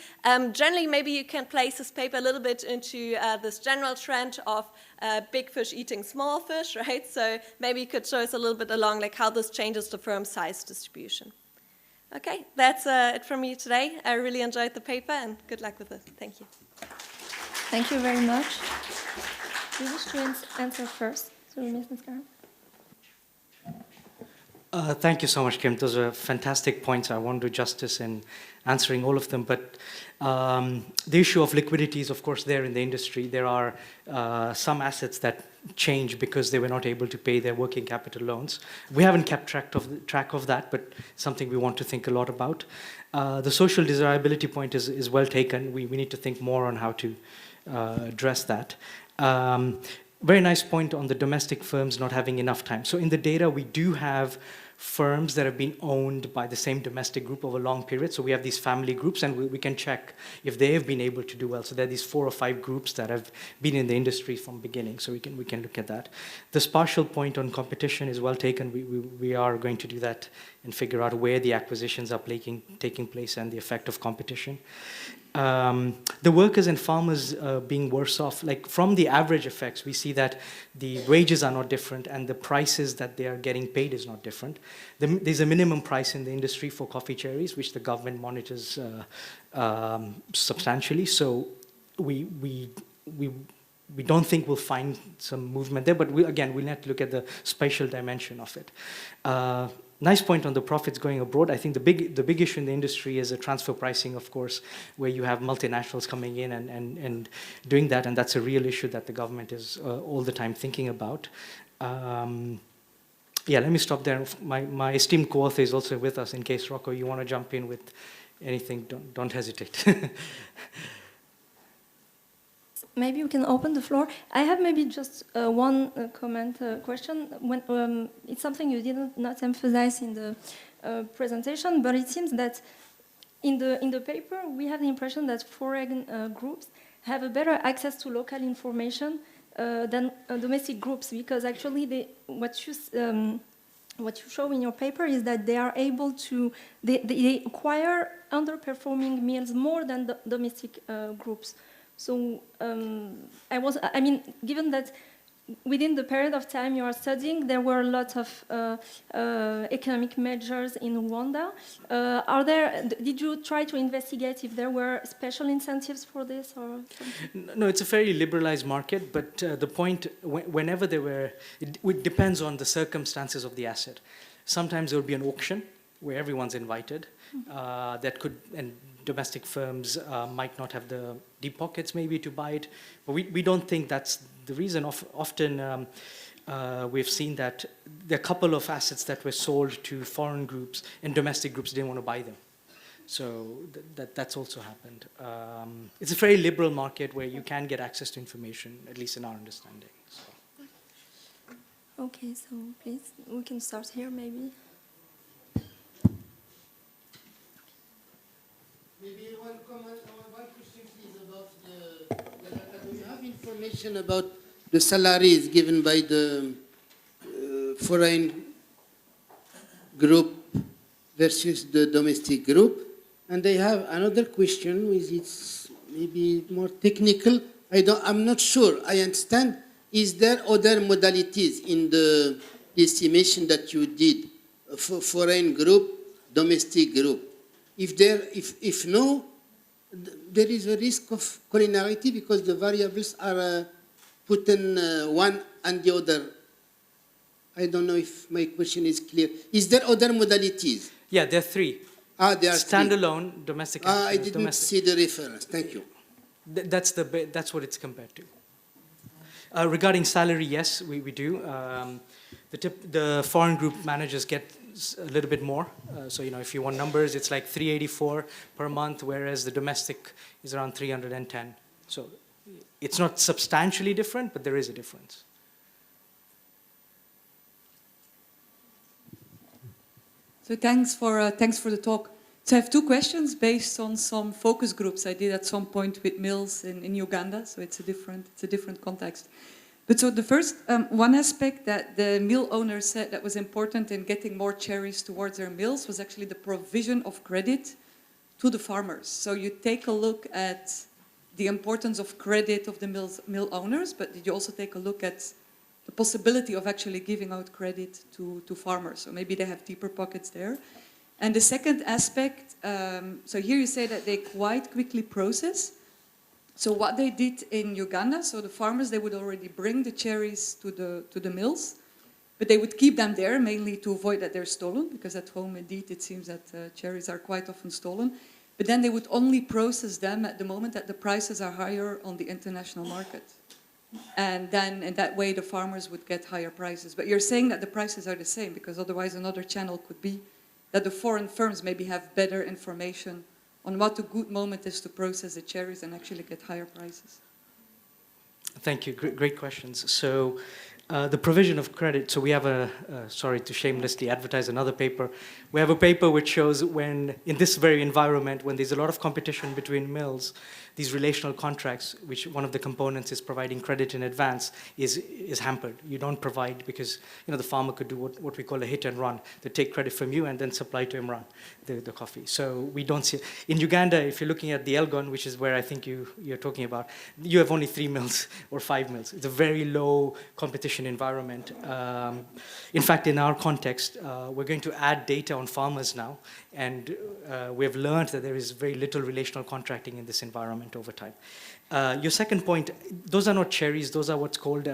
generally, maybe you can place this paper a little bit into this general trend of big fish eating small fish, right? So maybe you could show us a little bit along like how this changes the firm size distribution. Okay, that's it from me today. I really enjoyed the paper and good luck with it. Thank you. Thank you very much. Do you wish to answer first? So, Ms. Karen. Thank you so much, Kim. Those are fantastic points. I won't do justice in answering all of them, but the issue of liquidity is, of course, there in the industry. There are some assets that change because they were not able to pay their working capital loans. We haven't kept track of that, but something we want to think a lot about. The social desirability point is well taken. We need to think more on how to address that. Very nice point on the domestic firms not having enough time. So in the data, we do have firms that have been owned by the same domestic group over a long period. So we have these family groups, and we can check if they have been able to do well. So there are these 4 or 5 groups that have been in the industry from beginning. So we can look at that. This partial point on competition is well taken. We are going to do that and figure out where the acquisitions are taking place and the effect of competition. The workers and farmers being worse off, like from the average effects, we see that the wages are not different and the prices that they are getting paid is not different. There's a minimum price in the industry for coffee cherries, which the government monitors substantially. So we don't think we'll find some movement there, but we'll have to look at the spatial dimension of it. Nice point on the profits going abroad. I think the big issue in the industry is the transfer pricing, of course, where you have multinationals coming in and doing that, and that's a real issue that the government is all the time thinking about. Yeah, let me stop there. My esteemed co-author is also with us in case, Rocco, you want to jump in with anything, don't hesitate. Maybe you can open the floor. I have maybe just one comment question. When it's something you did not emphasize in the presentation, but it seems that in the paper we have the impression that foreign groups have a better access to local information than domestic groups, because actually what you show in your paper is that they are able to they acquire underperforming mills more than the domestic groups. So given that within the period of time you are studying, there were a lot of economic measures in Rwanda. Did you try to investigate if there were special incentives for this or something? No, it's a fairly liberalized market, but the point, whenever there were, it depends on the circumstances of the asset. Sometimes there will be an auction where everyone's invited. That could, and domestic firms might not have the deep pockets maybe to buy it, but we don't think that's the reason. Often we've seen that there are a couple of assets that were sold to foreign groups and domestic groups didn't want to buy them. So that's also happened. It's a very liberal market where you can get access to information, at least in our understanding. So. Okay, so please, we can start here maybe. Maybe one question, please, about the data. Do you have information about the salaries given by the foreign group versus the domestic group? And I have another question, which is maybe more technical. I'm not sure. I understand. Is there other modalities in the estimation that you did for foreign group, domestic group? If no, there is a risk of collinearity because the variables are put in one and the other. I don't know if my question is clear. Is there other modalities? Yeah, there are 3. There are standalone, 3. domestic. I didn't see the reference. Thank you. That's what it's compared to. Regarding salary, yes, we do. The foreign group managers get a little bit more. So, if you want numbers, it's like 384 per month, whereas the domestic is around 310. So it's not substantially different, but there is a difference. So thanks for the talk. So I have two questions based on some focus groups I did at some point with mills in Uganda. So it's a different context. But so the first one aspect that the mill owners said that was important in getting more cherries towards their mills was actually the provision of credit to the farmers. So you take a look at the importance of credit of the mill owners, but did you also take a look at the possibility of actually giving out credit to farmers? So maybe they have deeper pockets there. And the second aspect, so here you say that they quite quickly process. So what they did in Uganda, so the farmers, they would already bring the cherries to the mills, but they would keep them there mainly to avoid that they're stolen, because at home, indeed, it seems that cherries are quite often stolen. But then they would only process them at the moment that the prices are higher on the international market. And then in that way, the farmers would get higher prices. But you're saying that the prices are the same, because otherwise another channel could be that the foreign firms maybe have better information on what a good moment is to process the cherries and actually get higher prices. Thank you. Great questions. So the provision of credit, so we have sorry to shamelessly advertise another paper. We have a paper which shows when, in this very environment, when there's a lot of competition between mills, these relational contracts, which one of the components is providing credit in advance, is hampered. You don't provide because the farmer could do what we call a hit and run. They take credit from you and then supply to Imran the coffee. So we don't see it. In Uganda, if you're looking at the Elgon, which is where I think you're talking about, you have only 3 mills or 5 mills. It's a very low competition environment. In fact, in our context, we're going to add data on farmers now, and we've learned that there is very little relational contracting in this environment over time. Your second point, those are not cherries, those are what's called,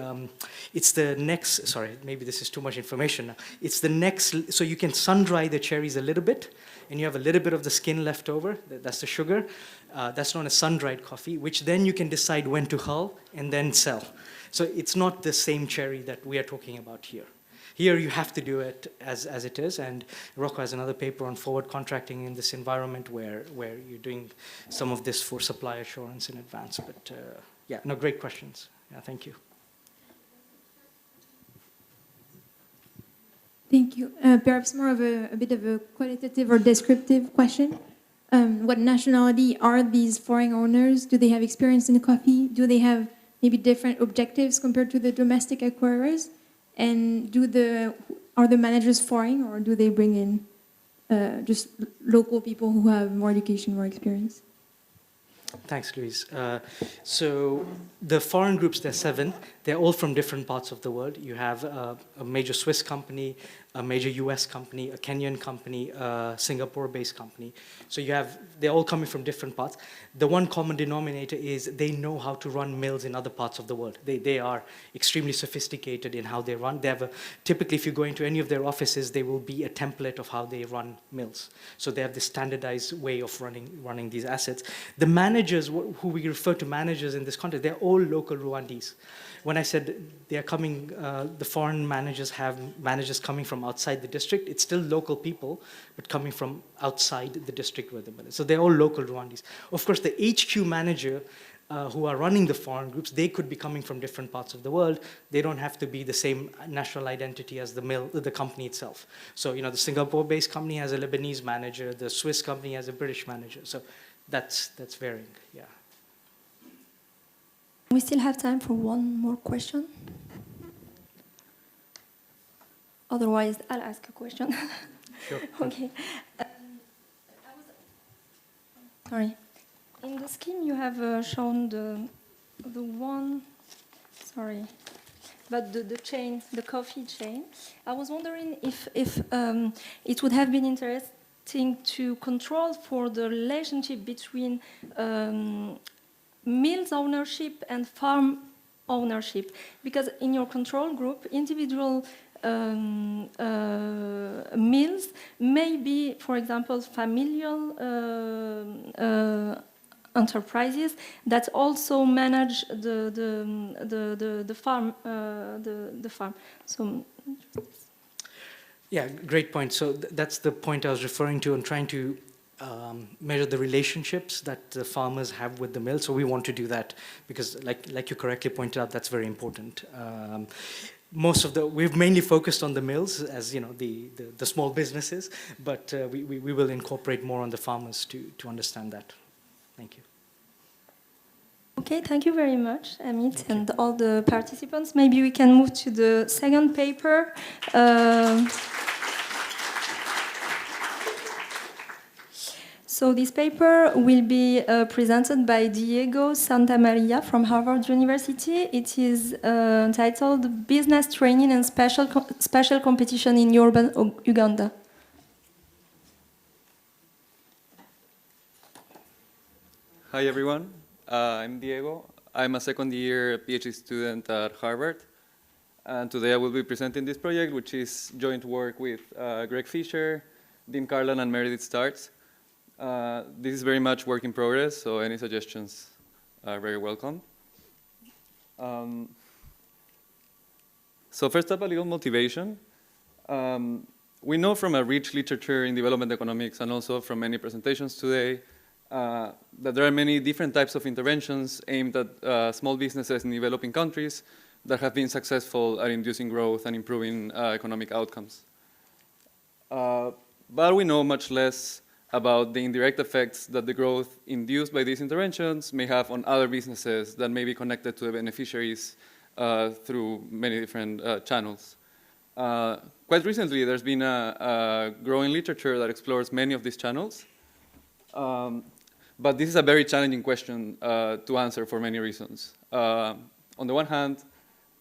it's the next, sorry, maybe this is too much information now. It's the next, so you can sun-dry the cherries a little bit, and you have a little bit of the skin left over, that's the sugar. That's known as sun-dried coffee, which then you can decide when to hull and then sell. So it's not the same cherry that we are talking about here. Here you have to do it as it is, and Rocco has another paper on forward contracting in this environment where you're doing some of this for supply assurance in advance. But yeah, no, great questions. Yeah, thank you. Thank you. Perhaps more of a bit of a qualitative or descriptive question. What nationality are these foreign owners? Do they have experience in coffee? Do they have maybe different objectives compared to the domestic acquirers? And are the managers foreign, or do they bring in just local people who have more education, more experience? Thanks, Louise. So the foreign groups, there are 7. They're all from different parts of the world. You have a major Swiss company, a major US company, a Kenyan company, a Singapore-based company. So they're all coming from different parts. The one common denominator is they know how to run mills in other parts of the world. They are extremely sophisticated in how they run. They have typically, if you go into any of their offices, there will be a template of how they run mills. So they have this standardized way of running these assets. The managers, who we refer to managers in this context, they're all local Rwandese. When I said they are coming, the foreign managers have managers coming from outside the district, it's still local people, but coming from outside the district where they're. So they're all local Rwandese. Of course, the HQ manager who are running the foreign groups, they could be coming from different parts of the world. They don't have to be the same national identity as the company itself. So, the Singapore-based company has a Lebanese manager, the Swiss company has a British manager. So that's varying, yeah. We still have time for one more question. Otherwise, I'll ask a question. Sure. Okay. Sorry. In the scheme, you have shown the one. Sorry, but the chain, the coffee chain. I was wondering if it would have been interesting to control for the relationship between mills ownership and farm ownership, because in your control group, individual mills may be, for example, familial enterprises that also manage the farm. The farm. So. Yeah, great point. So that's the point I was referring to, and trying to measure the relationships that the farmers have with the mill. So we want to do that because, like you correctly pointed out, that's very important. We've mainly focused on the mills as the small businesses, but we will incorporate more on the farmers to understand that. Thank you. Okay, thank you very much, Amit, and all the participants. Maybe we can move to the second paper. So this paper will be presented by Diego Santamaria from Harvard University. It is entitled Business Training and Special Competition in Urban Uganda. Hi everyone, I'm Diego. I'm a second-year PhD student at Harvard. And today I will be presenting this project, which is joint work with Greg Fisher, Dean Carlan, and Meredith Starts. This is very much work in progress, so any suggestions are very welcome. So first up, a little motivation. We know from a rich literature in development economics and also from many presentations today that there are many different types of interventions aimed at small businesses in developing countries that have been successful at inducing growth and improving economic outcomes. But we know much less about the indirect effects that the growth induced by these interventions may have on other businesses that may be connected to the beneficiaries through many different channels. Quite recently, there's been a growing literature that explores many of these channels. But this is a very challenging question to answer for many reasons. On the one hand,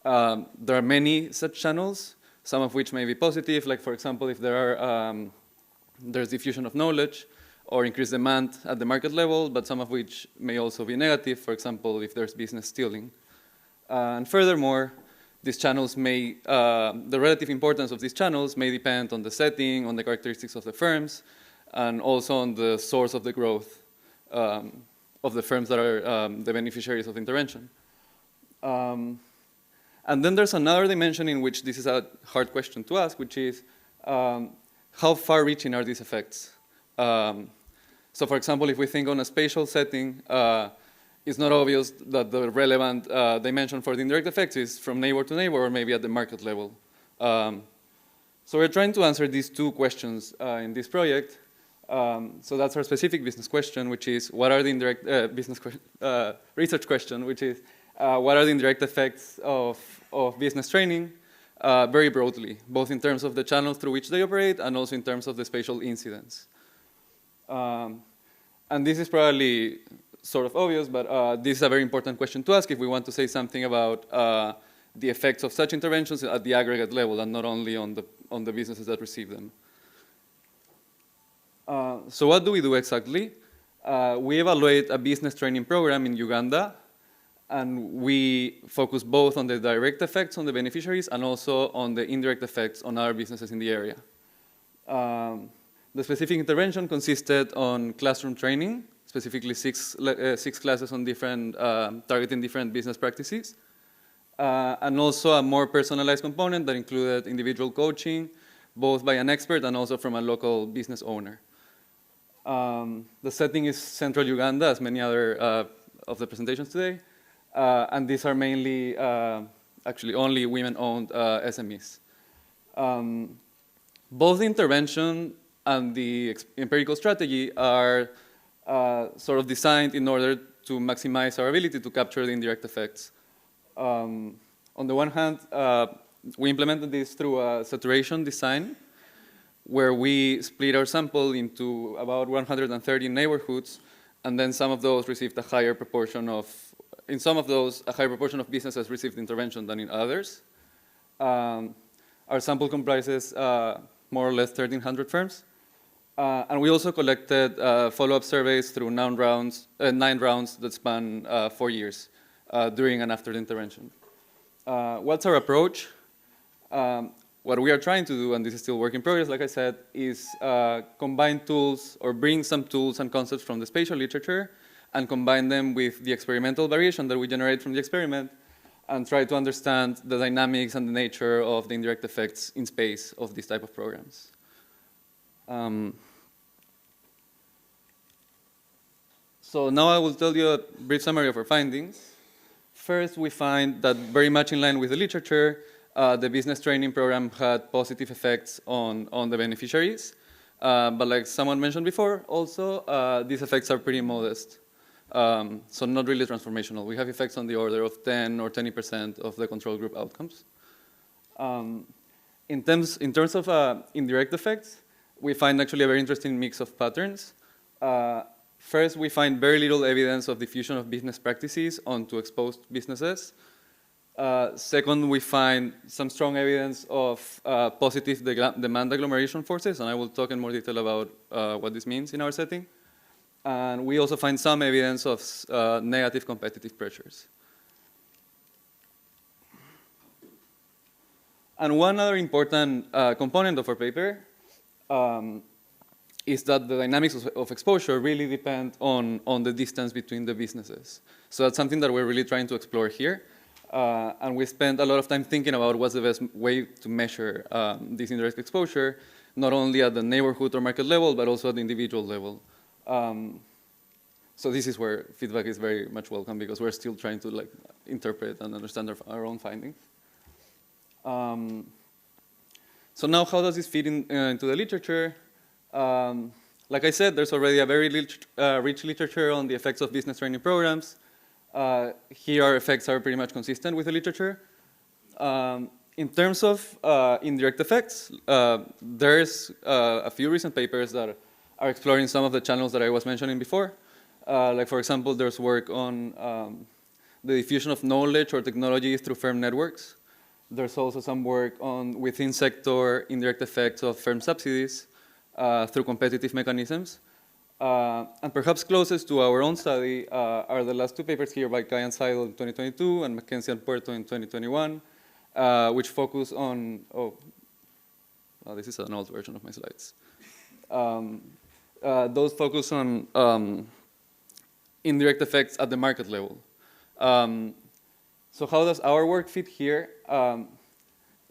there are many such channels, some of which may be positive, like for example, if there's diffusion of knowledge or increased demand at the market level, but some of which may also be negative, for example, if there's business stealing. And furthermore, these channels may, the relative importance of these channels may depend on the setting, on the characteristics of the firms, and also on the source of the growth of the firms that are the beneficiaries of intervention. And then there's another dimension in which this is a hard question to ask, which is how far-reaching are these effects? So for example, if we think on a spatial setting, it's not obvious that the relevant dimension for the indirect effects is from neighbor to neighbor or maybe at the market level. So we're trying to answer these two questions in this project. So that's our specific business question, which is what are the indirect research question, which is what are the indirect effects of business training very broadly, both in terms of the channels through which they operate and also in terms of the spatial incidence. And this is probably sort of obvious, but this is a very important question to ask if we want to say something about the effects of such interventions at the aggregate level and not only on the businesses that receive them. So what do we do exactly? We evaluate a business training program in Uganda, and we focus both on the direct effects on the beneficiaries and also on the indirect effects on other businesses in the area. The specific intervention consisted on classroom training, specifically six classes on different, targeting different business practices, and also a more personalized component that included individual coaching, both by an expert and also from a local business owner. The setting is central Uganda, as many other of the presentations today, and these are mainly, actually only women-owned SMEs. Both the intervention and the empirical strategy are sort of designed in order to maximize our ability to capture the indirect effects. On the one hand, we implemented this through a saturation design, where we split our sample into about 130 neighborhoods, and then some of those received a higher proportion of, in some of those, a higher proportion of businesses received intervention than in others. Our sample comprises more or less 1,300 firms. And we also collected follow-up surveys through 9 rounds that span 4 years during and after the intervention. What's our approach? What we are trying to do, and this is still work in progress, like I said, is combine tools or bring some tools and concepts from the spatial literature and combine them with the experimental variation that we generate from the experiment and try to understand the dynamics and the nature of the indirect effects in space of these type of programs. So now I will tell you a brief summary of our findings. First, we find that very much in line with the literature, the business training program had positive effects on the beneficiaries. But like someone mentioned before, also, these effects are pretty modest. So not really transformational. We have effects on the order of 10 or 20% of the control group outcomes. In terms of indirect effects, we find actually a very interesting mix of patterns. First, we find very little evidence of diffusion of business practices onto exposed businesses. Second, we find some strong evidence of positive demand agglomeration forces, and I will talk in more detail about what this means in our setting. And we also find some evidence of negative competitive pressures. And one other important component of our paper is that the dynamics of exposure really depend on the distance between the businesses. So that's something that we're really trying to explore here. And we spent a lot of time thinking about what's the best way to measure this indirect exposure, not only at the neighborhood or market level, but also at the individual level. So this is where feedback is very much welcome, because we're still trying to interpret and understand our own findings. So now how does this fit into the literature? Like I said, there's already a very rich literature on the effects of business training programs. Here our effects are pretty much consistent with the literature. In terms of indirect effects, there's a few recent papers that are exploring some of the channels that I was mentioning before. Like for example, there's work on the diffusion of knowledge or technology through firm networks. There's also some work on within sector indirect effects of firm subsidies through competitive mechanisms. And perhaps closest to our own study are the last two papers here by Kai and Seidel in 2022 and McKenzie and Puerto in 2021, which focus on, this is an old version of my slides. Those focus on indirect effects at the market level. So how does our work fit here?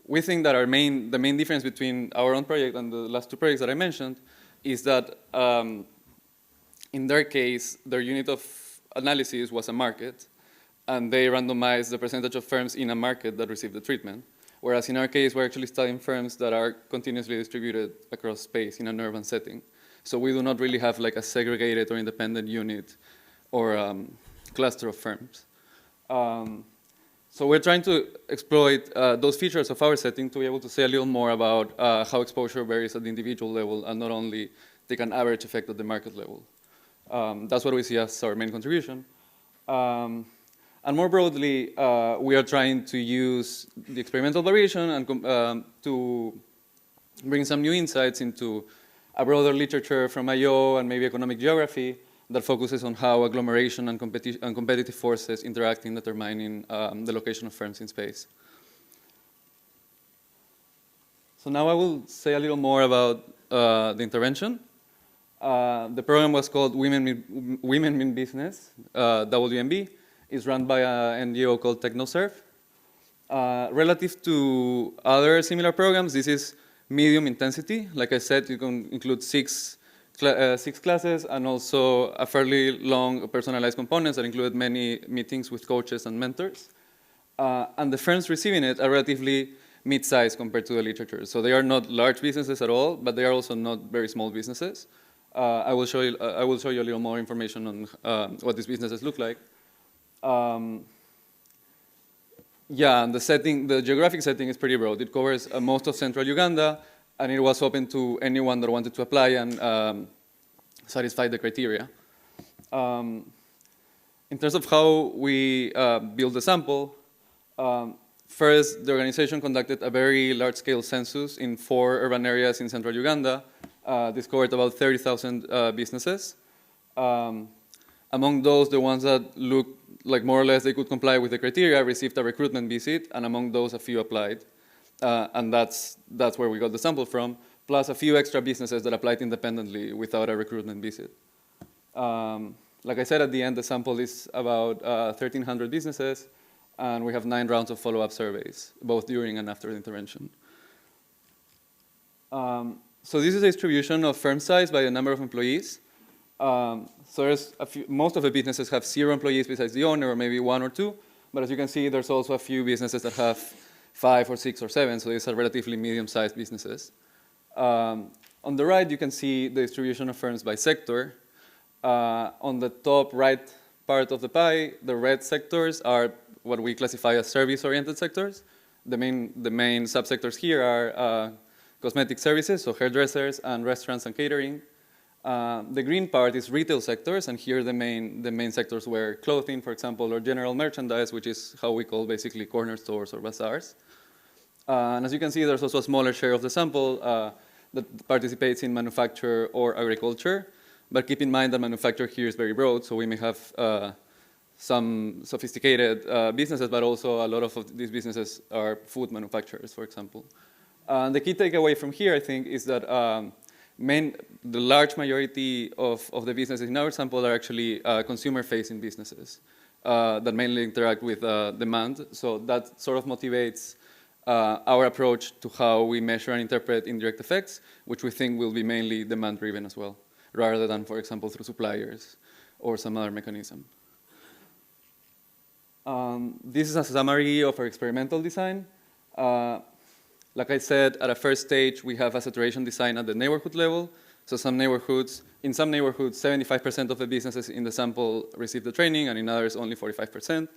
We think that the main difference between our own project and the last two projects that I mentioned is that in their case, their unit of analysis was a market, and they randomized the percentage of firms in a market that received the treatment. Whereas in our case, we're actually studying firms that are continuously distributed across space in an urban setting. So we do not really have like a segregated or independent unit or cluster of firms. So we're trying to exploit those features of our setting to be able to say a little more about how exposure varies at the individual level and not only take an average effect at the market level. That's what we see as our main contribution. And more broadly, we are trying to use the experimental variation and to bring some new insights into a broader literature from IO and maybe economic geography that focuses on how agglomeration and competitive forces interact in determining the location of firms in space. So now I will say a little more about the intervention. The program was called Women in Business, WMB. It's run by an NGO called TechnoServe. Relative to other similar programs, this is medium intensity. Like I said, you can include six classes and also a fairly long personalized components that included many meetings with coaches and mentors. And the firms receiving it are relatively mid-sized compared to the literature. So they are not large businesses at all, but they are also not very small businesses. I will show you a little more information on what these businesses look like. Yeah, and the geographic setting is pretty broad. It covers most of central Uganda, and it was open to anyone that wanted to apply and satisfy the criteria. In terms of how we build the sample, first, the organization conducted a very large-scale census in 4 urban areas in central Uganda. This covered about 30,000 businesses. Among those, the ones that looked like more or less they could comply with the criteria received a recruitment visit, and among those, a few applied. And that's where we got the sample from, plus a few extra businesses that applied independently without a recruitment visit. Like I said, at the end, the sample is about 1,300 businesses, And we have 9 rounds of follow-up surveys, both during and after the intervention. So this is a distribution of firm size by the number of employees. So there's most of the businesses have 0 employees besides the owner, or maybe 1 or 2. But as you can see, there's also a few businesses that have 5 or 6 or 7. So these are relatively medium-sized businesses. On the right, you can see the distribution of firms by sector. On the top right part of the pie, the red sectors are what we classify as service-oriented sectors. The main subsectors here are cosmetic services, so hairdressers and restaurants and catering. The green part is retail sectors, and here the main sectors were clothing, for example, or general merchandise, which is how we call basically corner stores or bazaars. And as you can see, there's also a smaller share of the sample that participates in manufacture or agriculture. But keep in mind that manufacture here is very broad, so we may have some sophisticated businesses, but also a lot of these businesses are food manufacturers, for example. The key takeaway from here, I think, is that the large majority of the businesses in our sample are actually consumer-facing businesses that mainly interact with demand. So that sort of motivates our approach to how we measure and interpret indirect effects, which we think will be mainly demand-driven as well, rather than, for example, through suppliers or some other mechanism. This is a summary of our experimental design. Like I said, at a first stage, we have a saturation design at the neighborhood level. So in some neighborhoods, 75% of the businesses in the sample receive the training, and in others, only 45%.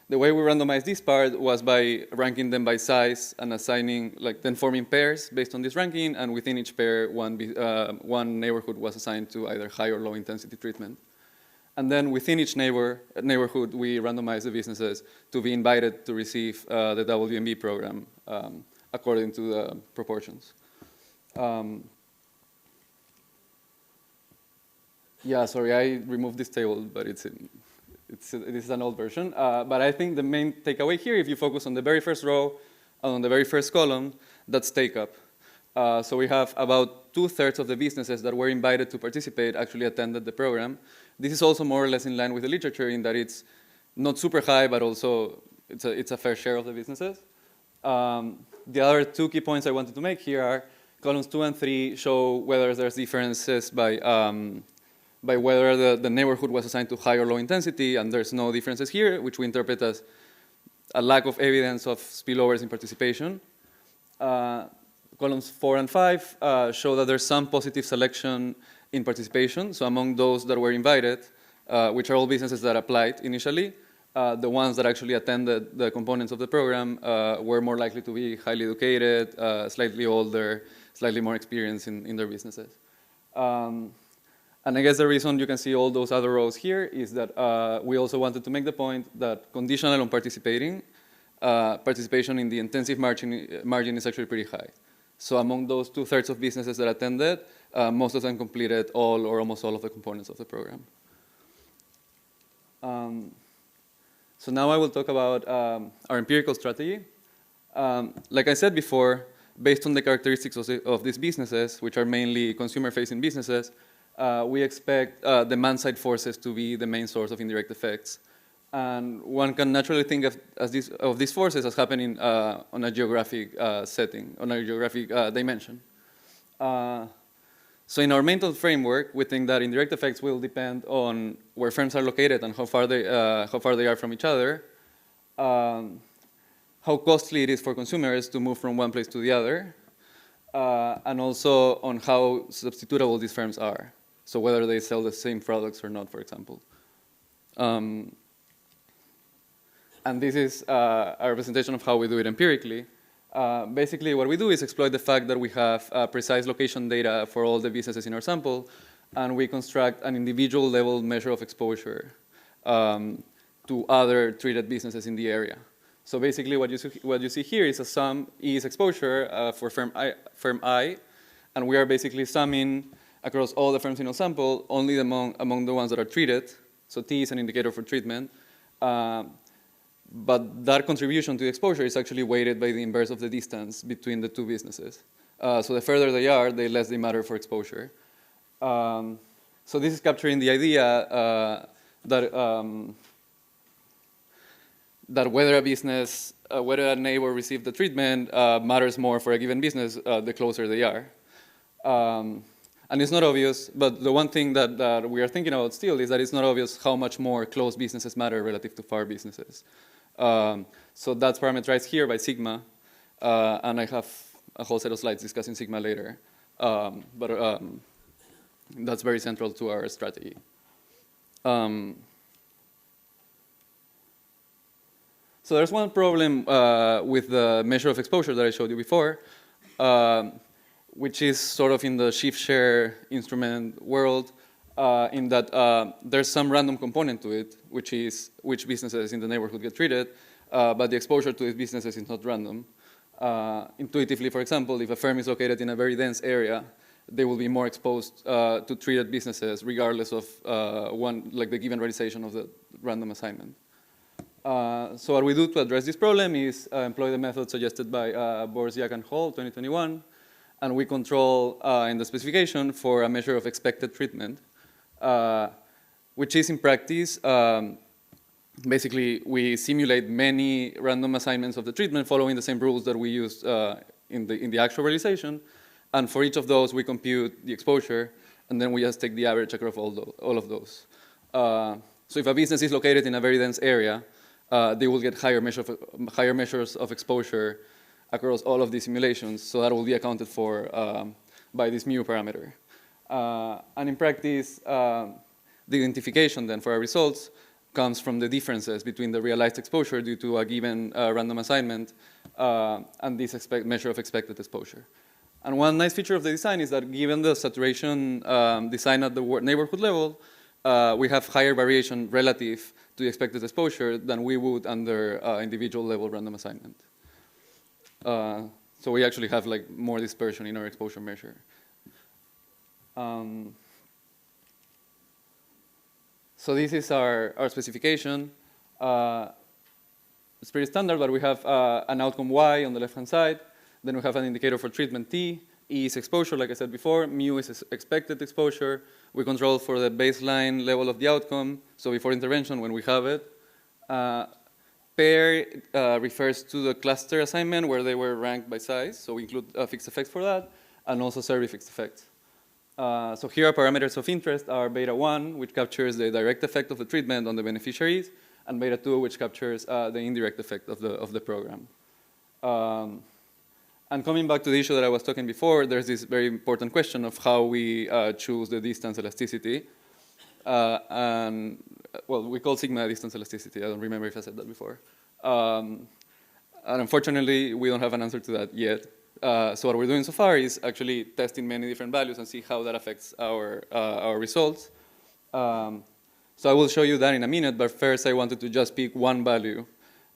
The way we randomized this part was by ranking them by size and assigning, then forming pairs based on this ranking, and within each pair, one neighborhood was assigned to either high or low intensity treatment. And then within each neighborhood, we randomized the businesses to be invited to receive the WMB program according to the proportions. Yeah, sorry, I removed this table, but this is an old version. But I think the main takeaway here, if you focus on the very first row and on the very first column, that's take-up. So we have about 2/3 of the businesses that were invited to participate actually attended the program. This is also more or less in line with the literature in that it's not super high, but also it's a fair share of the businesses. The other 2 key points I wanted to make here are columns 2 and 3 show whether there's differences by whether the neighborhood was assigned to high or low intensity, and there's no differences here, which we interpret as a lack of evidence of spillovers in participation. Columns 4 and 5 show that there's some positive selection in participation. So among those that were invited, which are all businesses that applied initially, the ones that actually attended the components of the program were more likely to be highly educated, slightly older, slightly more experienced in their businesses. And I guess the reason you can see all those other rows here is that we also wanted to make the point that conditional on participating, participation in the intensive margin is actually pretty high. So among those 2/3 of businesses that attended, most of them completed all or almost all of the components of the program. So now I will talk about our empirical strategy. Like I said before, based on the characteristics of these businesses, which are mainly consumer-facing businesses, we expect demand-side forces to be the main source of indirect effects. And one can naturally think of these forces as happening on a geographic setting, on a geographic dimension. So in our mental framework, we think that indirect effects will depend on where firms are located and how far they are from each other, how costly it is for consumers to move from one place to the other, and also on how substitutable these firms are. So whether they sell the same products or not, for example. And this is a representation of how we do it empirically. Basically, what we do is exploit the fact that we have precise location data for all the businesses in our sample, and we construct an individual level measure of exposure to other treated businesses in the area. So basically, what you see here is a sum is exposure for firm I, and we are basically summing across all the firms in our sample only among the ones that are treated. So T is an indicator for treatment. But that contribution to the exposure is actually weighted by the inverse of the distance between the two businesses. So the further they are, the less they matter for exposure. So this is capturing the idea that that whether a business, whether a neighbor received the treatment matters more for a given business the closer they are. And it's not obvious, but the one thing that we are thinking about still is that it's not obvious how much more close businesses matter relative to far businesses. So that's parameterized here by sigma, and I have a whole set of slides discussing sigma later. But that's very central to our strategy. So there's one problem with the measure of exposure that I showed you before, which is sort of in the shift share instrument world, in that there's some random component to it, which is which businesses in the neighborhood get treated, but the exposure to these businesses is not random. Intuitively, for example, if a firm is located in a very dense area, they will be more exposed to treated businesses regardless of the given realization of the random assignment. So what we do to address this problem is employ the method suggested by Borziak and Hall, 2021, and we control in the specification for a measure of expected treatment, which is in practice, basically we simulate many random assignments of the treatment following the same rules that we used in the actual realization, and for each of those we compute the exposure, and then we just take the average across all of those. So if a business is located in a very dense area, they will get higher measures of exposure across all of these simulations, so that will be accounted for by this mu parameter. And in practice, the identification then for our results comes from the differences between the realized exposure due to a given random assignment and this measure of expected exposure. And one nice feature of the design is that given the saturation design at the neighborhood level, we have higher variation relative to the expected exposure than we would under individual level random assignment. So we actually have like more dispersion in our exposure measure. So this is our specification. It's pretty standard, but we have an outcome Y on the left-hand side. Then we have an indicator for treatment T. E is exposure, like I said before. Mu is expected exposure. We control for the baseline level of the outcome. So before intervention, when we have it. Pair refers to the cluster assignment where they were ranked by size. So we include fixed effects for that, and also survey fixed effects. So here are parameters of interest are beta 1, which captures the direct effect of the treatment on the beneficiaries, and beta 2, which captures the indirect effect of the program. And coming back to the issue that I was talking before, there's this very important question of how we choose the distance elasticity. And well, we call sigma distance elasticity. I don't remember if I said that before. And unfortunately, we don't have an answer to that yet. So what we're doing so far is actually testing many different values and see how that affects our results. So I will show you that in a minute, but first I wanted to just pick one value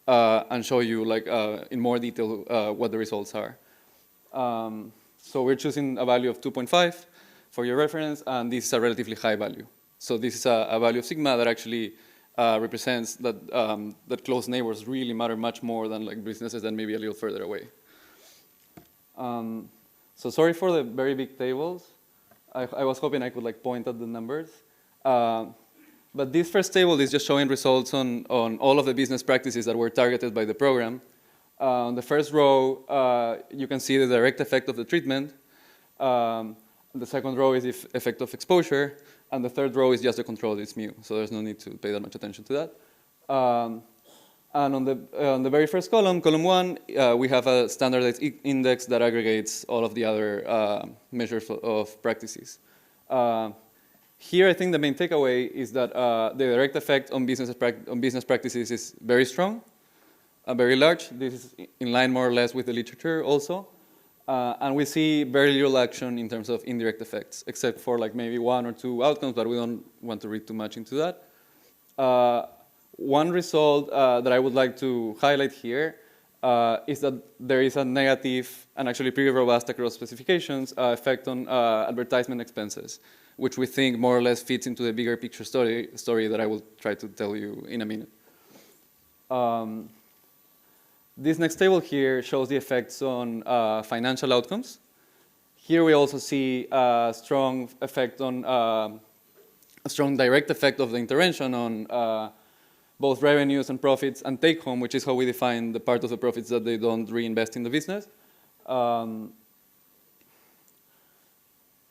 and show you like in more detail what the results are. So we're choosing a value of 2.5 for your reference, and this is a relatively high value. So this is a value of sigma that actually represents that, that close neighbors really matter much more than like businesses that may be a little further away. So sorry for the very big tables. I was hoping I could like point at the numbers. But this first table is just showing results on all of the business practices that were targeted by the program. On the first row, you can see the direct effect of the treatment. The second row is the effect of exposure. And the third row is just the control, it's mu. So there's no need to pay that much attention to that. And on the very first column, column 1, we have a standardized index that aggregates all of the other measures of practices. Here, I think the main takeaway is that the direct effect on business practices is very strong, very large. This is in line more or less with the literature also. And we see very little action in terms of indirect effects, except for like maybe 1 or 2 outcomes, but we don't want to read too much into that. One result that I would like to highlight here is that there is a negative and actually pretty robust across specifications effect on advertisement expenses, which we think more or less fits into the bigger picture story that I will try to tell you in a minute. This next table here shows the effects on financial outcomes. Here we also see a strong effect on a strong direct effect of the intervention on both revenues and profits and take home, which is how we define the part of the profits that they don't reinvest in the business. What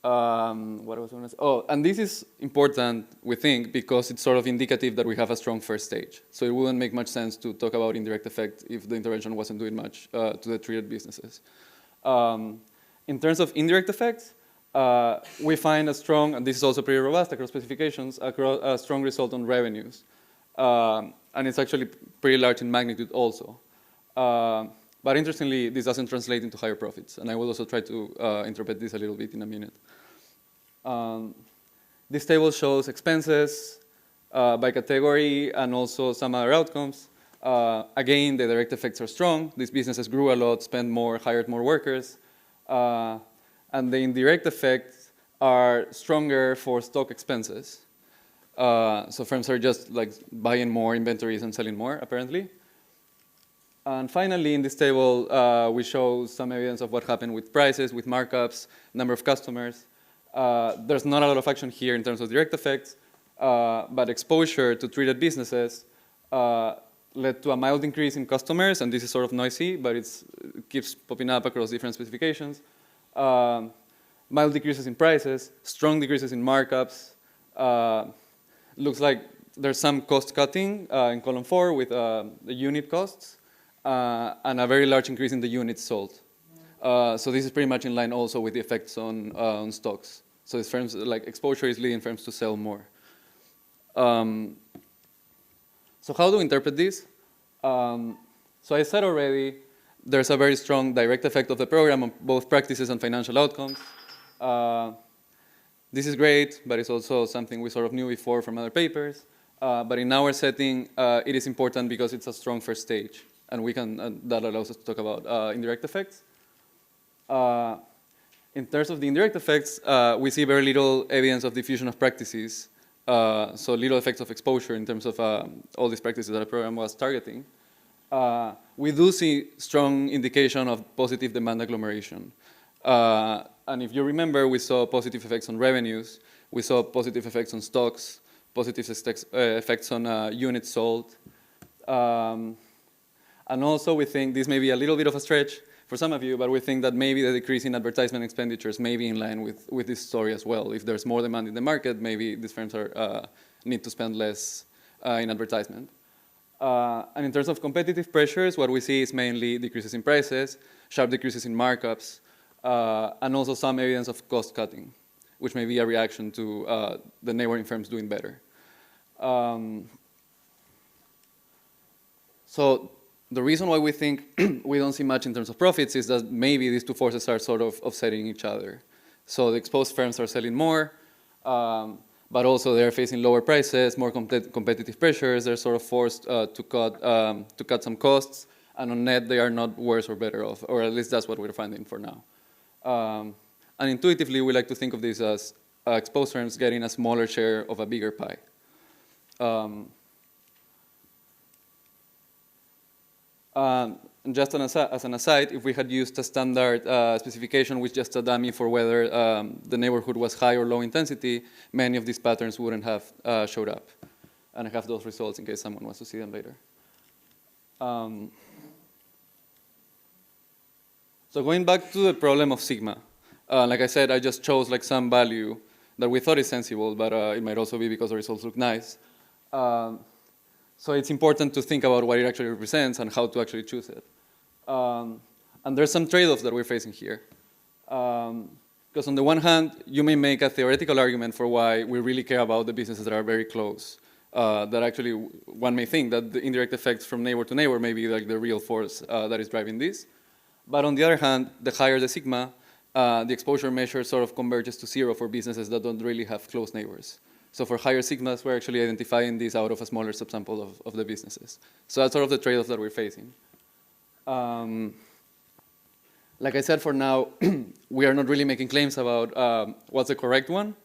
was I going to say? Oh, and this is important, we think, because it's sort of indicative that we have a strong first stage. So it wouldn't make much sense to talk about indirect effect if the intervention wasn't doing much to the treated businesses. In terms of indirect effects, we find a strong, and this is also pretty robust across specifications, a strong result on revenues. And it's actually pretty large in magnitude also. But interestingly, this doesn't translate into higher profits. And I will also try to interpret this a little bit in a minute. This table shows expenses by category and also some other outcomes. Again, the direct effects are strong. These businesses grew a lot, spent more, hired more workers. And the indirect effects are stronger for stock expenses. So firms are just like buying more inventories and selling more, apparently. And finally, in this table, we show some evidence of what happened with prices, with markups, number of customers. There's not a lot of action here in terms of direct effects, but exposure to treated businesses led to a mild increase in customers, and this is sort of noisy, but it keeps popping up across different specifications. Mild decreases in prices, strong decreases in markups. Looks like there's some cost cutting in column 4 with the unit costs, and a very large increase in the units sold. So this is pretty much in line also with the effects on stocks. So it's firms, like exposure is leading firms to sell more. So how do we interpret this? So I said already, there's a very strong direct effect of the program on both practices and financial outcomes. This is great, but it's also something we sort of knew before from other papers. But in our setting, it is important because it's a strong first stage, and we can that allows us to talk about indirect effects. In terms of the indirect effects, we see very little evidence of diffusion of practices, so little effects of exposure in terms of all these practices that the program was targeting. We do see strong indication of positive demand agglomeration. And if you remember, we saw positive effects on revenues, we saw positive effects on stocks, positive effects on units sold. And also we think this may be a little bit of a stretch for some of you, but we think that maybe the decrease in advertisement expenditures may be in line with this story as well. If there's more demand in the market, maybe these firms need to spend less in advertisement. And in terms of competitive pressures, what we see is mainly decreases in prices, sharp decreases in markups, and also some evidence of cost cutting, which may be a reaction to the neighboring firms doing better. So the reason why we think we don't see much in terms of profits is that maybe these two forces are sort of offsetting each other. So the exposed firms are selling more, but also they're facing lower prices, more competitive pressures. They're sort of forced to cut some costs, and on net they are not worse or better off, or at least that's what we're finding for now. And intuitively, we like to think of this as exposed firms getting a smaller share of a bigger pie. And just as an aside, if we had used a standard specification with just a dummy for whether the neighborhood was high or low intensity, many of these patterns wouldn't have showed up. And I have those results in case someone wants to see them later. So going back to the problem of sigma, like I said, I just chose like some value that we thought is sensible, but it might also be because the results look nice. So it's important to think about what it actually represents and how to actually choose it. And there's some trade-offs that we're facing here. Because on the one hand, you may make a theoretical argument for why we really care about the businesses that are very close. That actually, one may think that the indirect effects from neighbor to neighbor may be like the real force that is driving this. But on the other hand, the higher the sigma, the exposure measure sort of converges to 0 for businesses that don't really have close neighbors. So for higher sigmas, we're actually identifying these out of a smaller subsample of the businesses. So that's sort of the trade-off that we're facing. Like I said, for now, we are not really making claims about what's the correct one,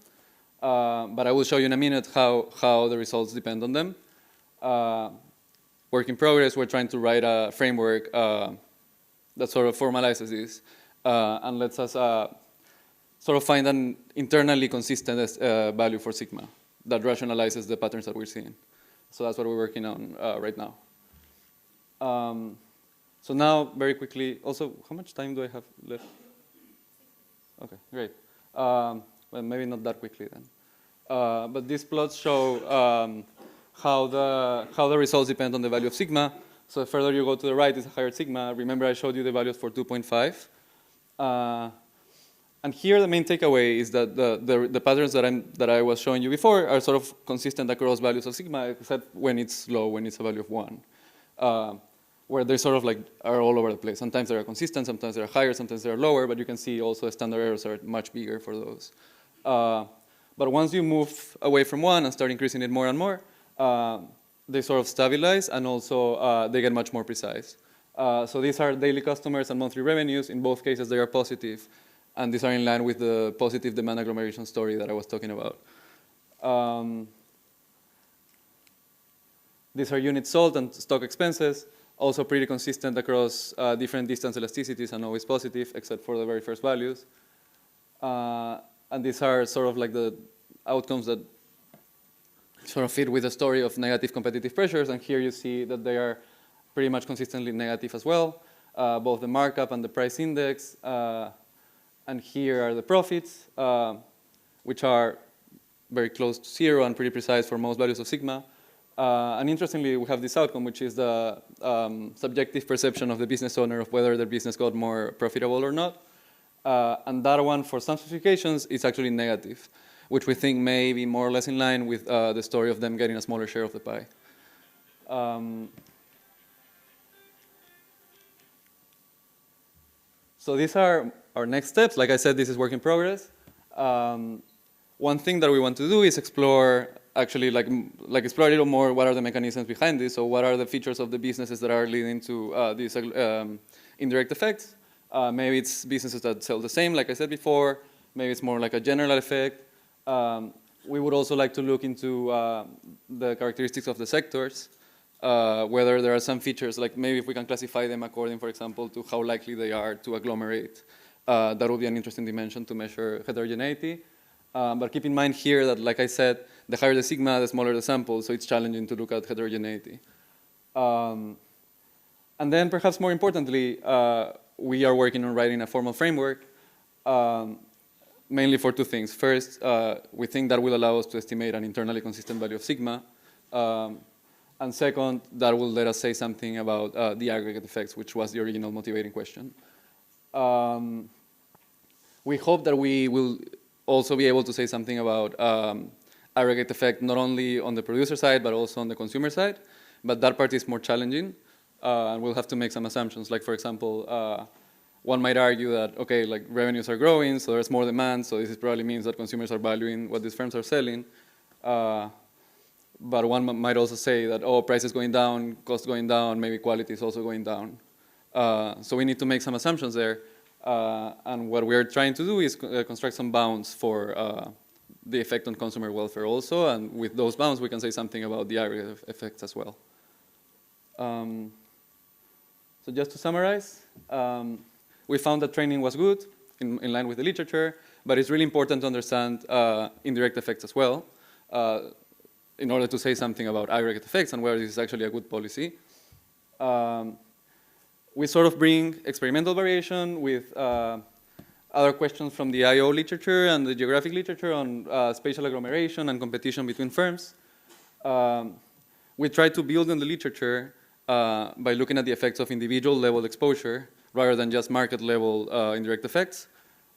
but I will show you in a minute how the results depend on them. Work in progress, we're trying to write a framework that sort of formalizes this and lets us sort of find an internally consistent value for sigma that rationalizes the patterns that we're seeing. So that's what we're working on right now. So now, very quickly, also, how much time do I have left? Okay, great. Well, maybe not that quickly then. But these plots show how the results depend on the value of sigma. So the further you go to the right is a higher sigma. Remember I showed you the values for 2.5. And here the main takeaway is that the patterns that I was showing you before are sort of consistent across values of sigma, except when it's low, when it's a value of 1. Where they sort of like are all over the place. Sometimes they are consistent, sometimes they are higher, sometimes they are lower, but you can see also the standard errors are much bigger for those. But once you move away from 1 and start increasing it more and more, they sort of stabilize, and also they get much more precise. So these are daily customers and monthly revenues. In both cases, they are positive, and these are in line with the positive demand agglomeration story that I was talking about. These are units sold and stock expenses, also pretty consistent across different distance elasticities and always positive, except for the very first values. And these are sort of like the outcomes that sort of fit with the story of negative competitive pressures. And here you see that they are pretty much consistently negative as well, both the markup and the price index. And here are the profits, which are very close to 0 and pretty precise for most values of sigma. And interestingly, we have this outcome, which is the subjective perception of the business owner of whether their business got more profitable or not. And that one, for some specifications, is actually negative, which we think may be more or less in line with the story of them getting a smaller share of the pie. So these are our next steps. Like I said, this is work in progress. One thing that we want to do is explore, actually, like explore a little more what are the mechanisms behind this. So what are the features of the businesses that are leading to these indirect effects? Maybe it's businesses that sell the same, like I said before. Maybe it's more like a general effect. We would also like to look into the characteristics of the sectors, whether there are some features, like maybe if we can classify them according, for example, to how likely they are to agglomerate. That would be an interesting dimension to measure heterogeneity. But keep in mind here that, like I said, the higher the sigma, the smaller the sample, so it's challenging to look at heterogeneity. And then perhaps more importantly, we are working on writing a formal framework, mainly for two things. First, we think that will allow us to estimate an internally consistent value of sigma. And second, that will let us say something about the aggregate effects, which was the original motivating question. We hope that we will also be able to say something about aggregate effect, not only on the producer side, but also on the consumer side. But that part is more challenging, and we'll have to make some assumptions. Like, for example, one might argue that, okay, like revenues are growing, so there's more demand, so this probably means that consumers are valuing what these firms are selling. But one might also say that, oh, price is going down, cost going down, maybe quality is also going down. So we need to make some assumptions there. And what we're trying to do is construct some bounds for the effect on consumer welfare also. And with those bounds, we can say something about the aggregate effects as well. So just to summarize, we found that training was good, in line with the literature, but it's really important to understand indirect effects as well, in order to say something about aggregate effects and whether this is actually a good policy. We sort of bring experimental variation with other questions from the IO literature and the geographic literature on spatial agglomeration and competition between firms. We try to build on the literature by looking at the effects of individual level exposure rather than just market level indirect effects,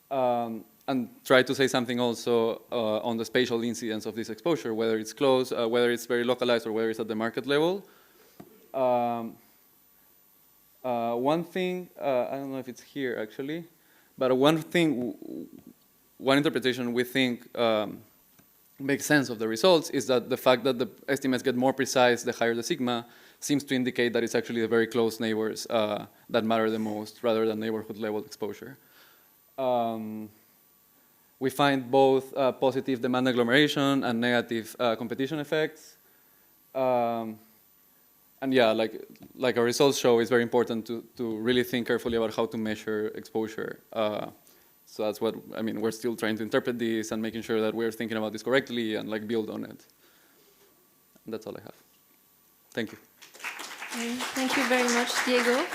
and try to say something also on the spatial incidence of this exposure, whether it's close, whether it's very localized, or whether it's at the market level. One thing, I don't know if it's here actually, but one interpretation we think makes sense of the results is that the fact that the estimates get more precise the higher the sigma seems to indicate that it's actually the very close neighbors that matter the most rather than neighborhood level exposure. We find both positive demand agglomeration and negative competition effects. And yeah, like our results show, it's very important to really think carefully about how to measure exposure. So that's what, I mean, we're still trying to interpret this and making sure that we're thinking about this correctly and like build on it. And that's all I have. Thank you. Thank you very much, Diego.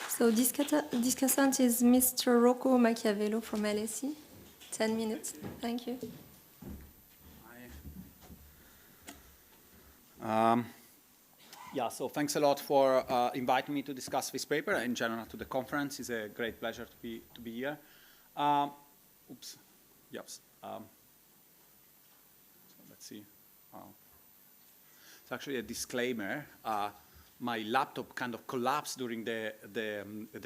So discussant is Mr. Rocco Machiavello from LSE. 10 minutes. Thank you. Yeah, so thanks a lot for inviting me to discuss this paper. In general, to the conference, it's a great pleasure to be here. Oops. Yep. So let's see. It's actually a disclaimer. My laptop kind of collapsed during the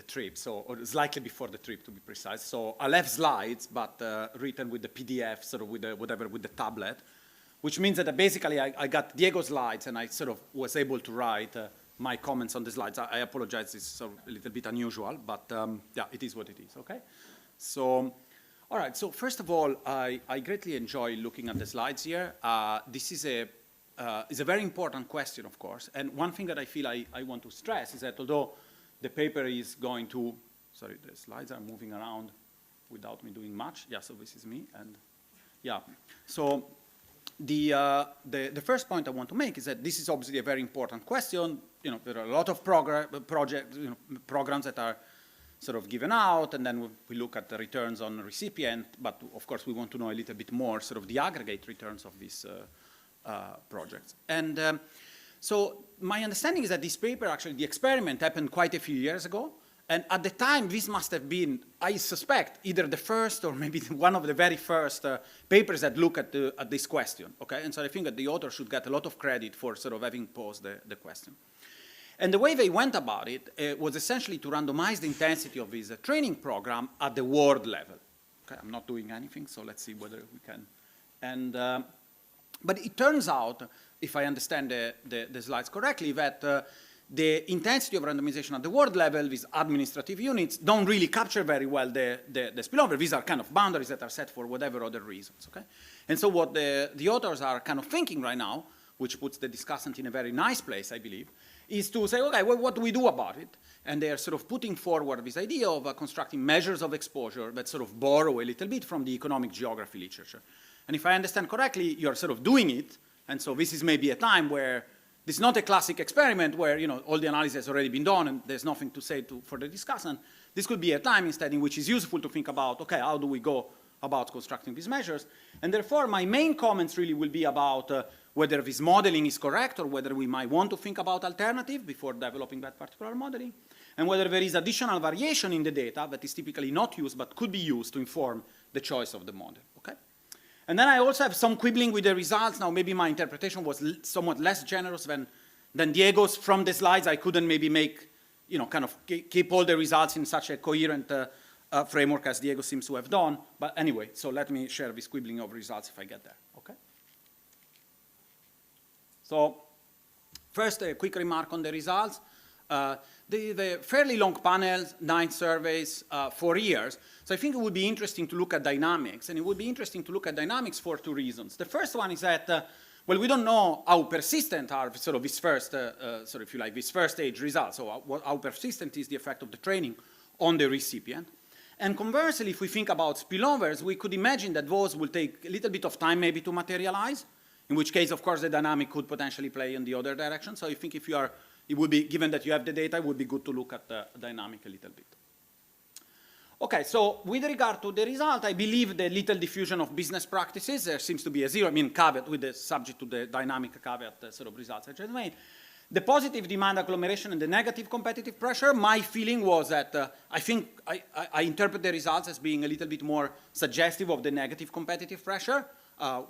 trip, or slightly before the trip, to be precise. So I'll have slides, but written with the PDF, sort of with the tablet, which means that basically I got Diego's slides and I sort of was able to write my comments on the slides. I apologize, it's sort of a little bit unusual, but yeah, it is what it is, okay? So, all right, so first of all, I greatly enjoy looking at the slides here. This is a very important question, of course, and one thing that I feel I want to stress is that although the paper is going to, sorry, the slides are moving around without me doing much. Yeah, so this is me, and yeah. So the first point I want to make is that this is obviously a very important question. You know, there are a lot of programs that are sort of given out, and then we look at the returns on the recipient, but of course we want to know a little bit more sort of the aggregate returns of these projects. And so my understanding is that this paper, actually the experiment happened quite a few years ago, and at the time this must have been, I suspect, either the first or maybe one of the very first papers that look at this question, okay? And so I think that the author should get a lot of credit for sort of having posed the question. And the way they went about it was essentially to randomize the intensity of this training program at the world level. Okay, I'm not doing anything, so let's see whether we can. And, but it turns out, if I understand the slides correctly, that the intensity of randomization at the world level, these administrative units, don't really capture very well the spillover. These are kind of boundaries that are set for whatever other reasons, okay? And so what the authors are kind of thinking right now, which puts the discussant in a very nice place, I believe, is to say, okay, well, what do we do about it? And they are sort of putting forward this idea of constructing measures of exposure that sort of borrow a little bit from the economic geography literature. And if I understand correctly, you're sort of doing it, and so this is maybe a time where this is not a classic experiment where, you know, all the analysis has already been done and there's nothing to say for the discussant. This could be a time instead in which it's useful to think about, okay, how do we go about constructing these measures? And therefore, my main comments really will be about whether this modeling is correct or whether we might want to think about alternative before developing that particular modeling, and whether there is additional variation in the data that is typically not used but could be used to inform the choice of the model, okay? And then I also have some quibbling with the results. Now, maybe my interpretation was somewhat less generous than Diego's. From the slides, I couldn't maybe make, you know, kind of keep all the results in such a coherent framework as Diego seems to have done. But anyway, so let me share this quibbling of results if I get there, okay? So first, a quick remark on the results. The fairly long panels, 9 surveys, 4 years. So I think it would be interesting to look at dynamics, and it would be interesting to look at dynamics for 2 reasons. The first one is that, well, we don't know how persistent are sort of these first, if you like, these first stage results. So how persistent is the effect of the training on the recipient? And conversely, if we think about spillovers, we could imagine that those will take a little bit of time maybe to materialize, in which case, of course, the dynamic could potentially play in the other direction. So I think if you are, it would be, given that you have the data, it would be good to look at the dynamic a little bit. Okay, so with regard to the result, I believe the little diffusion of business practices, there seems to be a zero, I mean, caveat with the subject to the dynamic caveat sort of results I just made. The positive demand agglomeration and the negative competitive pressure, my feeling was that I think I interpret the results as being a little bit more suggestive of the negative competitive pressure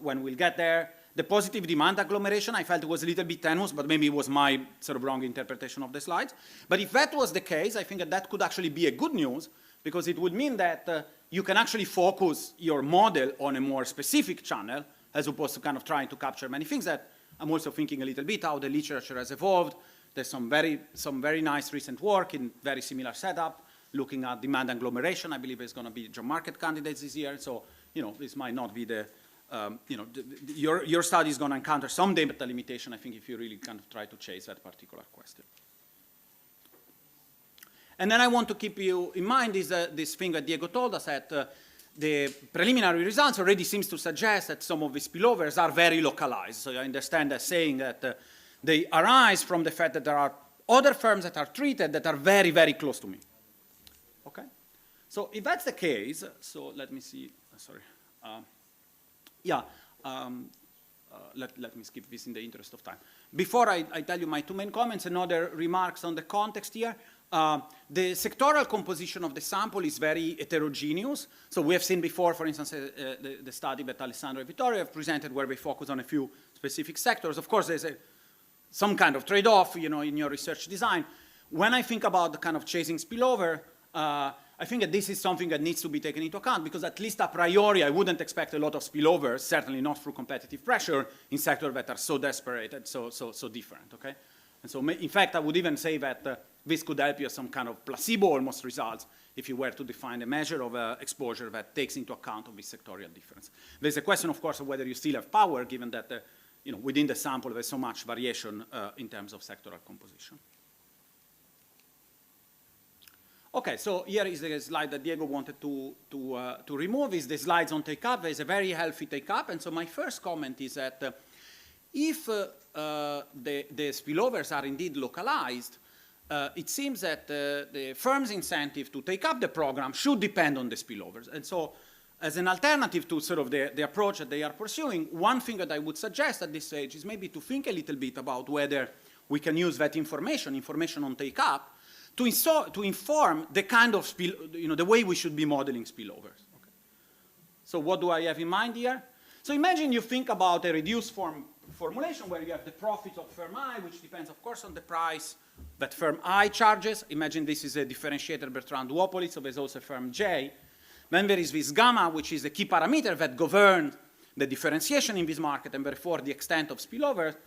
when we'll get there. The positive demand agglomeration, I felt it was a little bit tenuous, but maybe it was my sort of wrong interpretation of the slides. But if that was the case, I think that that could actually be a good news, because it would mean that you can actually focus your model on a more specific channel, as opposed to kind of trying to capture many things. That I'm also thinking a little bit how the literature has evolved. There's some very nice recent work in very similar setup, looking at demand agglomeration. I believe there's going to be job market candidates this year. So, you know, this might not be the, your study is going to encounter some data limitation, I think, if you really kind of try to chase that particular question. And then I want to keep you in mind is this thing that Diego told us, that the preliminary results already seems to suggest that some of the spillovers are very localized. So I understand that saying that They arise from the fact that there are other firms that are treated that are very, very close to me. Okay? So if that's the case, so let me see, sorry. Let me skip this in the interest of time. Before I tell you my two main comments and other remarks on the context here, the sectoral composition of the sample is very heterogeneous. So we have seen before, for instance, the study that Alessandro and Vittorio have presented where we focus on a few specific sectors. Of course, there's some kind of trade-off, you know, in your research design. When I think about the kind of chasing spillover, I think that this is something that needs to be taken into account because at least a priori I wouldn't expect a lot of spillovers, certainly not through competitive pressure, in sectors that are so desperate and so different, okay? And so in fact, I would even say that this could help you as some kind of placebo almost results if you were to define a measure of exposure that takes into account of this sectorial difference. There's a question, of course, of whether you still have power given that you know, within the sample there's so much variation in terms of sectoral composition. Okay, so here is the slide that Diego wanted to remove, is the slides on take-up. There's a very healthy take-up, and so my first comment is that if the spillovers are indeed localized, it seems that the firm's incentive to take up the program should depend on the spillovers. And so as an alternative to sort of the approach that they are pursuing, one thing that I would suggest at this stage is maybe to think a little bit about whether we can use that information on take-up, to inform the kind of the way we should be modeling spillovers. Okay. So what do I have in mind here? So imagine you think about a reduced form formulation where you have the profits of firm I, which depends, of course, on the price that firm I charges. Imagine this is a differentiator Bertrand duopoly, so there's also firm J. Then there is this gamma, which is the key parameter that governs the differentiation in this market and therefore the extent of spillovers.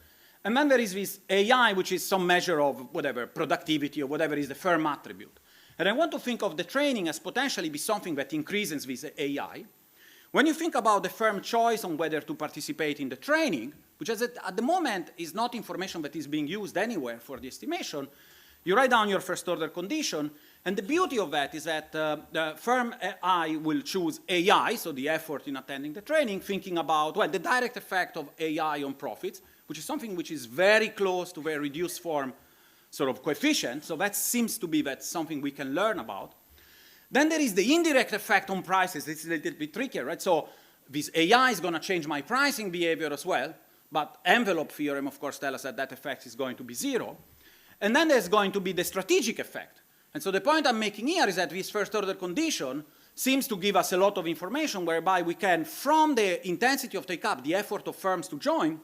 And then there is this AI, which is some measure of whatever, productivity or whatever is the firm attribute. And I want to think of the training as potentially be something that increases this AI. When you think about the firm choice on whether to participate in the training, which at the moment is not information that is being used anywhere for the estimation, you write down your first order condition, and the beauty of that is that the firm I will choose AI, so the effort in attending the training, thinking about, well, the direct effect of AI on profits, which is something which is very close to the reduced form sort of coefficient, so that seems to be something we can learn about. Then there is the indirect effect on prices. This is a little bit trickier, right? So this AI is going to change my pricing behavior as well, but envelope theorem, of course, tells us that that effect is going to be zero. And then there's going to be the strategic effect. And so the point I'm making here is that this first order condition seems to give us a lot of information whereby we can, from the intensity of take-up, the effort of firms to join,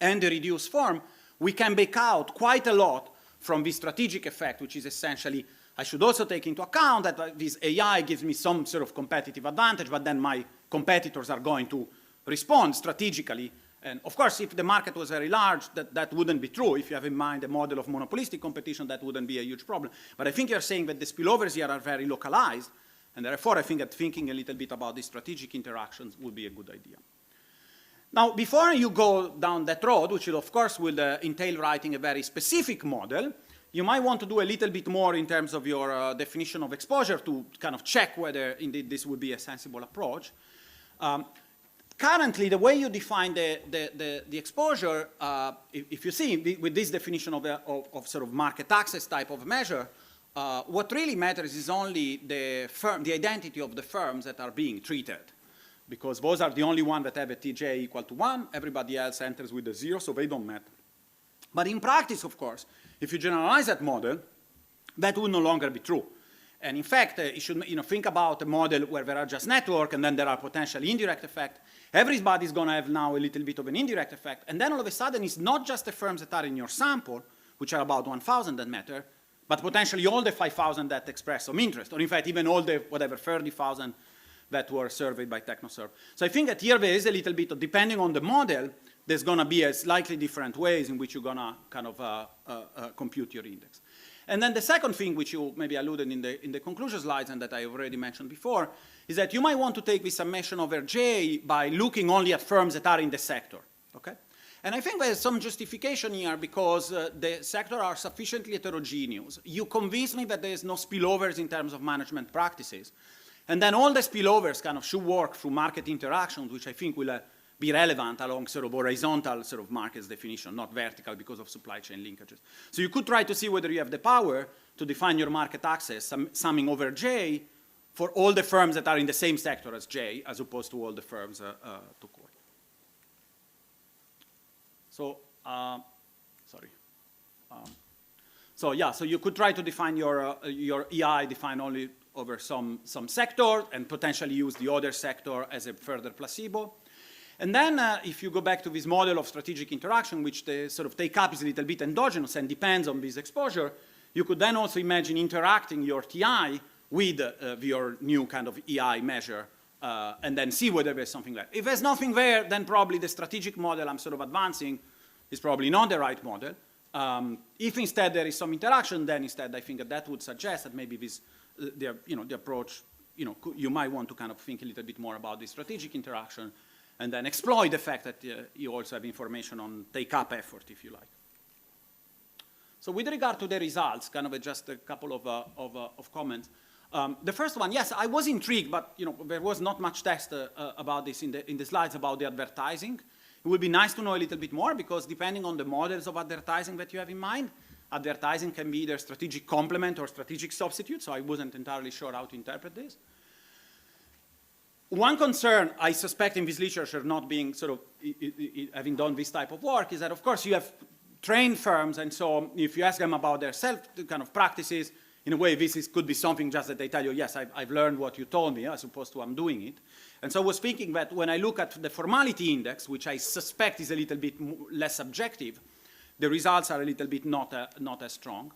and the reduced form, we can bake out quite a lot from this strategic effect, which is essentially, I should also take into account that this AI gives me some sort of competitive advantage, but then my competitors are going to respond strategically. And of course, if the market was very large, that wouldn't be true. If you have in mind a model of monopolistic competition, that wouldn't be a huge problem. But I think you're saying that the spillovers here are very localized, and therefore I think that thinking a little bit about these strategic interactions would be a good idea. Now, before you go down that road, which will, of course will entail writing a very specific model, you might want to do a little bit more in terms of your definition of exposure to kind of check whether indeed this would be a sensible approach. Currently, the way you define the exposure, if you see with this definition of sort of market access type of measure, what really matters is only the identity of the firms that are being treated, because those are the only ones that have a TJ equal to 1. Everybody else enters with a 0, so they don't matter. But in practice, of course, if you generalize that model, that will no longer be true. And in fact, you should think about a model where there are just network and then there are potentially indirect effects. Everybody's going to have now a little bit of an indirect effect. And then all of a sudden, it's not just the firms that are in your sample, which are about 1,000 that matter, but potentially all the 5,000 that express some interest, or in fact, even all the, 30,000 that were surveyed by TechnoServe. So I think that here there is a little bit of, depending on the model, there's going to be a slightly different ways in which you're going to kind of compute your index. And then the second thing, which you maybe alluded in the conclusion slides and that I already mentioned before, is that you might want to take this summation over J by looking only at firms that are in the sector, okay? And I think there's some justification here because the sector are sufficiently heterogeneous. You convince me that there's no spillovers in terms of management practices. And then all the spillovers kind of should work through market interactions, which I think will be relevant along sort of horizontal sort of markets definition, not vertical because of supply chain linkages. So you could try to see whether you have the power to define your market access, summing over J, for all the firms that are in the same sector as J, as opposed to all the firms to core. So, sorry. So yeah, so you could try to define your EI defined only over some sector and potentially use the other sector as a further placebo. And then if you go back to this model of strategic interaction, which the sort of take up is a little bit endogenous and depends on this exposure, you could then also imagine interacting your TI with your new kind of EI measure and then see whether there's something there. If there's nothing there, then probably the strategic model I'm sort of advancing is probably not the right model. If instead there is some interaction, then instead I think that would suggest that maybe this, the approach, you might want to kind of think a little bit more about the strategic interaction and then exploit the fact that you also have information on take-up effort, if you like. So with regard to the results, kind of just a couple of comments. The first one, yes, I was intrigued, but there was not much text about this in the slides about the advertising. It would be nice to know a little bit more because depending on the models of advertising that you have in mind, advertising can be either strategic complement or strategic substitute, so I wasn't entirely sure how to interpret this. One concern I suspect in this literature, not being sort of having done this type of work, is that of course you have trained firms, and so if you ask them about their self kind of practices, in a way this could be something just that they tell you, yes, I've learned what you told me, as opposed to I'm doing it. And so I was thinking that when I look at the formality index, which I suspect is a little bit less subjective, the results are a little bit not as strong.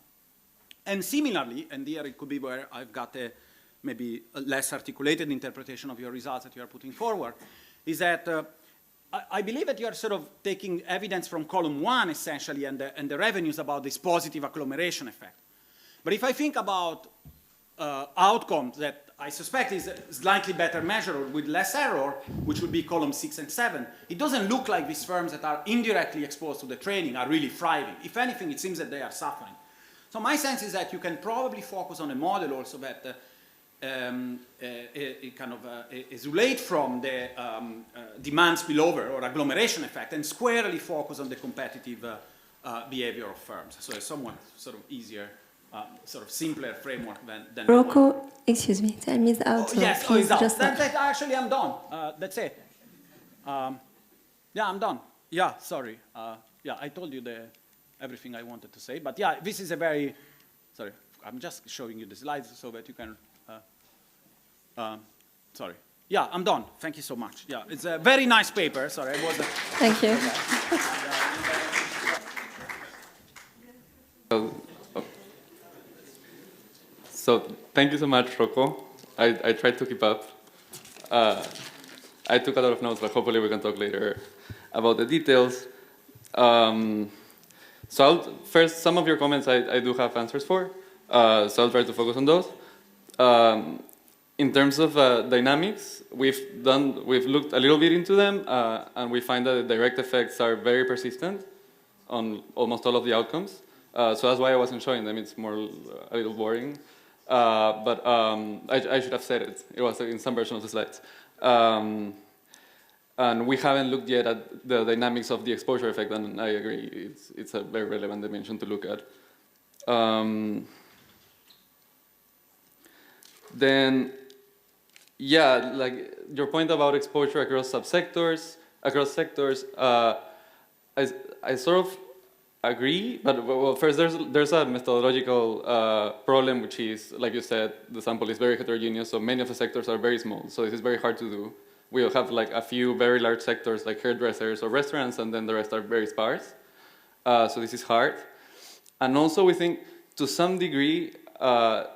And similarly, and here it could be where I've got a maybe a less articulated interpretation of your results that you are putting forward, is that I believe that you are sort of taking evidence from column 1 essentially and the revenues about this positive agglomeration effect. But if I think about outcomes that I suspect is slightly better measured with less error, which would be column 6 and 7, it doesn't look like these firms that are indirectly exposed to the training are really thriving. If anything, it seems that they are suffering. So my sense is that you can probably focus on a model also that isolate from the demand spillover or agglomeration effect and squarely focus on the competitive behavior of firms. So it's somewhat sort of easier, sort of simpler framework than Rocco, excuse me, time is out. So yes, please it's out. just Actually, I'm done. That's it. Yeah, I'm done. Yeah, sorry. Yeah, I told you everything I wanted to say. But yeah, this is a very, sorry, I'm just showing you the slides so that you can, sorry. Yeah, I'm done. Thank you so much. Yeah, it's a very nice paper. Sorry, I wasn't. Thank you. So thank you so much, Rocco. I tried to keep up. I took a lot of notes, but hopefully we can talk later about the details. So first, some of your comments I do have answers for, so I'll try to focus on those. In terms of dynamics, we've looked a little bit into them, and we find that the direct effects are very persistent on almost all of the outcomes. So that's why I wasn't showing them. It's more a little boring. But I should have said it. It was in some version of the slides. And we haven't looked yet at the dynamics of the exposure effect, and I agree, it's a very relevant dimension to look at. Then, yeah, like your point about exposure across subsectors, across sectors, I sort of agree, but well, first there's a methodological problem, which is, like you said, the sample is very heterogeneous, so many of the sectors are very small, so this is very hard to do. We'll have like a few very large sectors like hairdressers or restaurants, and then the rest are very sparse. So this is hard. And also we think to some degree, the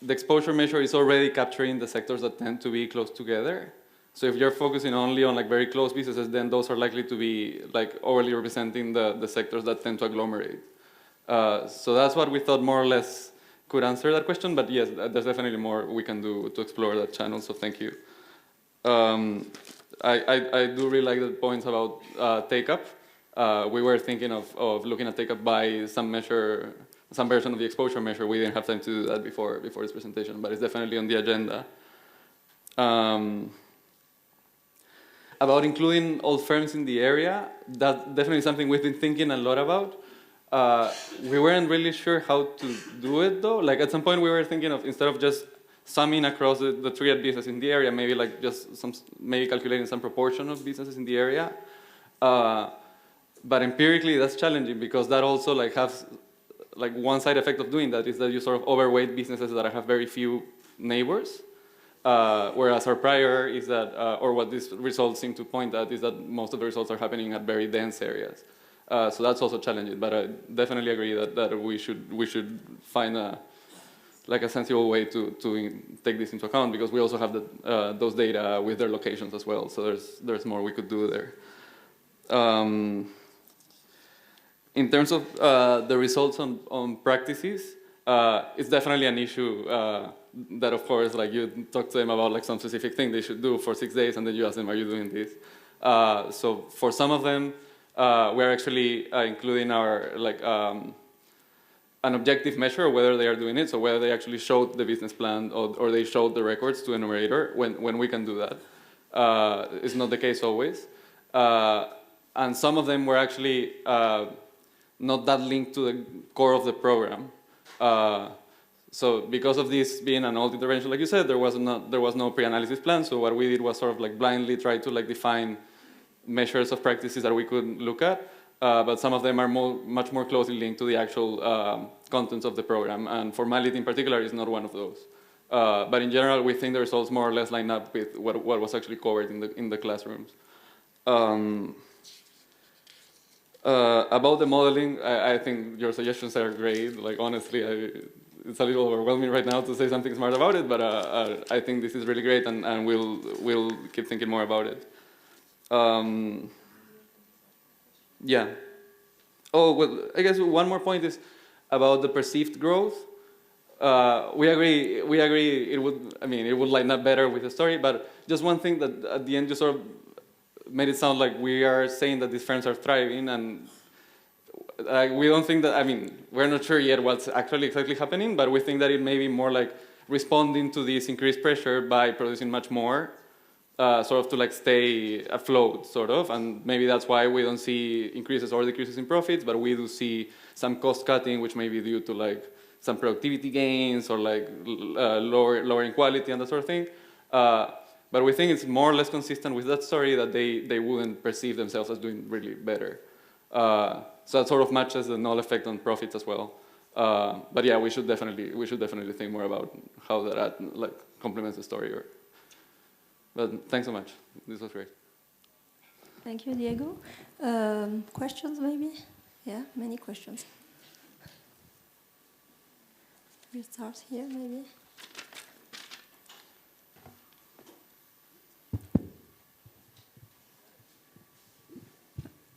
exposure measure is already capturing the sectors that tend to be close together. So if you're focusing only on like very close businesses, then those are likely to be like overly representing the sectors that tend to agglomerate. So that's what we thought more or less could answer that question, but yes, there's definitely more we can do to explore that channel, so thank you. I do really like the points about take-up. We were thinking of looking at take-up by some measure, some version of the exposure measure. We didn't have time to do that before this presentation, but it's definitely on the agenda. about including all firms in the area, that's definitely something we've been thinking a lot about. We weren't really sure how to do it though. Like at some point we were thinking of, instead of just summing across the triad business in the area, maybe like just maybe calculating some proportion of businesses in the area. But empirically that's challenging because that also like has like one side effect of doing that is that you sort of overweight businesses that have very few neighbors. Whereas our prior is that, or what these results seem to point at, is that most of the results are happening at very dense areas. So that's also challenging, but I definitely agree that we should find a sensible way to take this into account, because we also have those data with their locations as well. So there's more we could do there. In terms of the results on practices, it's definitely an issue that, of course, like you talk to them about like some specific thing they should do for 6 days, and then you ask them, "Are you doing this?" So for some of them, we're actually including our an objective measure of whether they are doing it, so whether they actually showed the business plan or they showed the records to a numerator when we can do that. It's not the case always. And some of them were actually not that linked to the core of the program. So because of this being an old intervention, like you said, there was no pre-analysis plan, so what we did was sort of like blindly try to like define measures of practices that we could look at. But some of them are much more closely linked to the actual contents of the program, and formality in particular is not one of those. But in general, we think the results more or less line up with what was actually covered in the classrooms. About the modeling, I think your suggestions are great. Like honestly, it's a little overwhelming right now to say something smart about it, but I think this is really great, and we'll keep thinking more about it. Yeah. Oh, well, I guess one more point is about the perceived growth. We agree it would line up better with the story, but just one thing that at the end you sort of made it sound like we are saying that these firms are thriving, and we don't think that, we're not sure yet what's actually exactly happening, but we think that it may be more like responding to this increased pressure by producing much more, sort of to like stay afloat, sort of, and maybe that's why we don't see increases or decreases in profits, but we do see some cost cutting, which may be due to like some productivity gains or like lowering quality and that sort of thing. But we think it's more or less consistent with that story that they wouldn't perceive themselves as doing really better. So that sort of matches the null effect on profits as well. But yeah, we should definitely think more about how that complements the story. But thanks so much. This was great. Thank you, Diego. Questions, maybe? Yeah, many questions. We'll start here, maybe.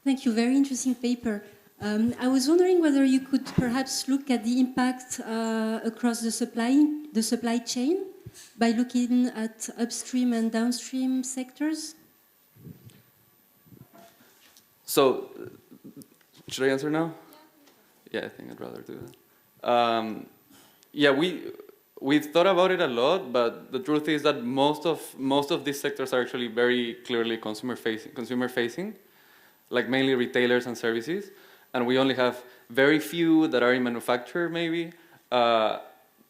Thank you. Very interesting paper. I was wondering whether you could perhaps look at the impact across the supply chain by looking at upstream and downstream sectors. So, should I answer now? Yeah, I think I'd rather do that. Yeah, we thought about it a lot, but the truth is that most of these sectors are actually very clearly consumer facing, like mainly retailers and services, and we only have very few that are in manufacture, maybe.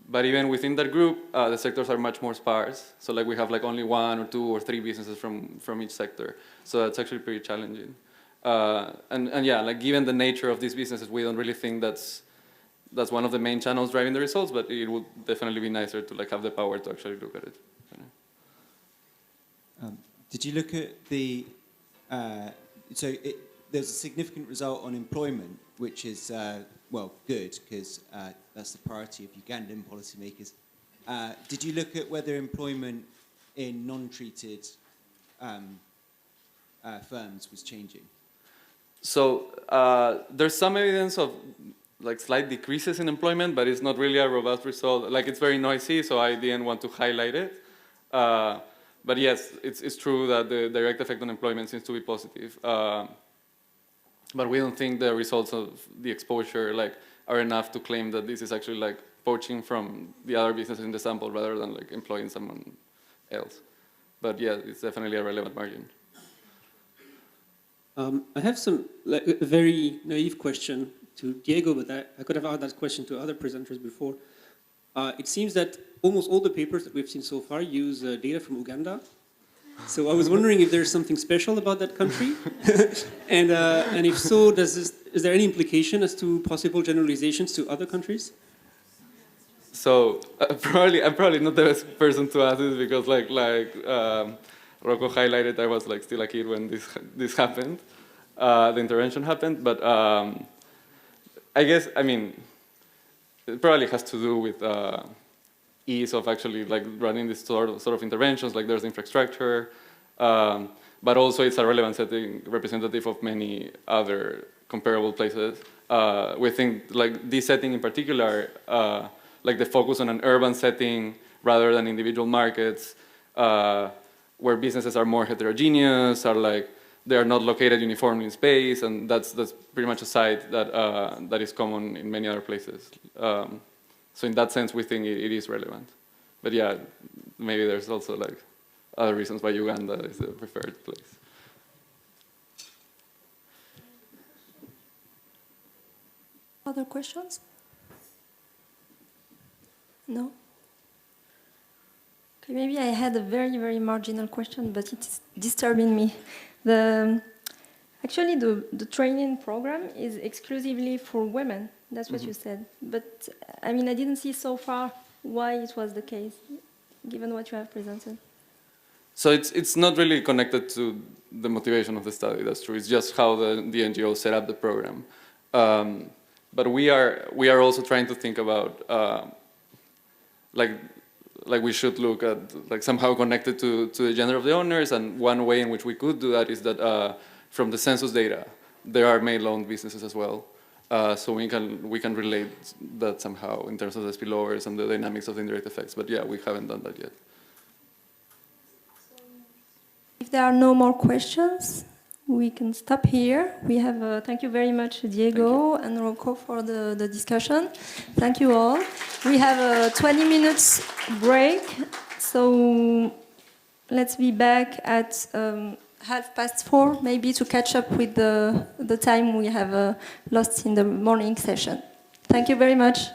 But even within that group, the sectors are much more sparse. So like we have like only 1 or 2 or 3 businesses from each sector. So that's actually pretty challenging. And yeah, like given the nature of these businesses, we don't really think that's one of the main channels driving the results, but it would definitely be nicer to like have the power to actually look at it. Did you look at the, there's a significant result on employment, which is, good, because that's the priority of Ugandan policymakers. Did you look at whether employment in non-treated firms was changing? So there's some evidence of like slight decreases in employment, but it's not really a robust result. Like it's very noisy, so I didn't want to highlight it. But yes, it's true that the direct effect on employment seems to be positive. But we don't think the results of the exposure are enough to claim that this is actually like poaching from the other businesses in the sample rather than like employing someone else. But yeah, it's definitely a relevant margin. I have a very naive question to Diego, but I could have asked that question to other presenters before. It seems that almost all the papers that we've seen so far use data from Uganda. So I was wondering if there's something special about that country, and if so, is there any implication as to possible generalizations to other countries? So I'm probably not the best person to ask this because Rocco highlighted, I was still a kid when this happened, the intervention happened. But I guess it probably has to do with ease of actually running this sort of interventions. There's infrastructure, but also it's a relevant setting representative of many other comparable places. We think this setting in particular, the focus on an urban setting rather than individual markets, where businesses are more heterogeneous, they are not located uniformly in space, and that's pretty much a site that is common in many other places. So in that sense, we think it is relevant. But yeah, maybe there's also other reasons why Uganda is the preferred place. Other questions? No? Okay, maybe I had a very, very marginal question, but it's disturbing me. Actually, the training program is exclusively for women. That's what you said. But, I didn't see so far why it was the case, given what you have presented. So it's not really connected to the motivation of the study, that's true. It's just how the NGO set up the program. But we are also trying to think about, we should look at, somehow connected to the gender of the owners, and one way in which we could do that is that from the census data, there are male-owned businesses as well. So we can relate that somehow in terms of the spillovers and the dynamics of the indirect effects. But yeah, we haven't done that yet. If there are no more questions, we can stop here. We have thank you very much, Diego and Rocco, for the discussion. Thank you all. We have a 20 minutes break, so let's be back at 4:30, maybe, to catch up with the time we have lost in the morning session. Thank you very much.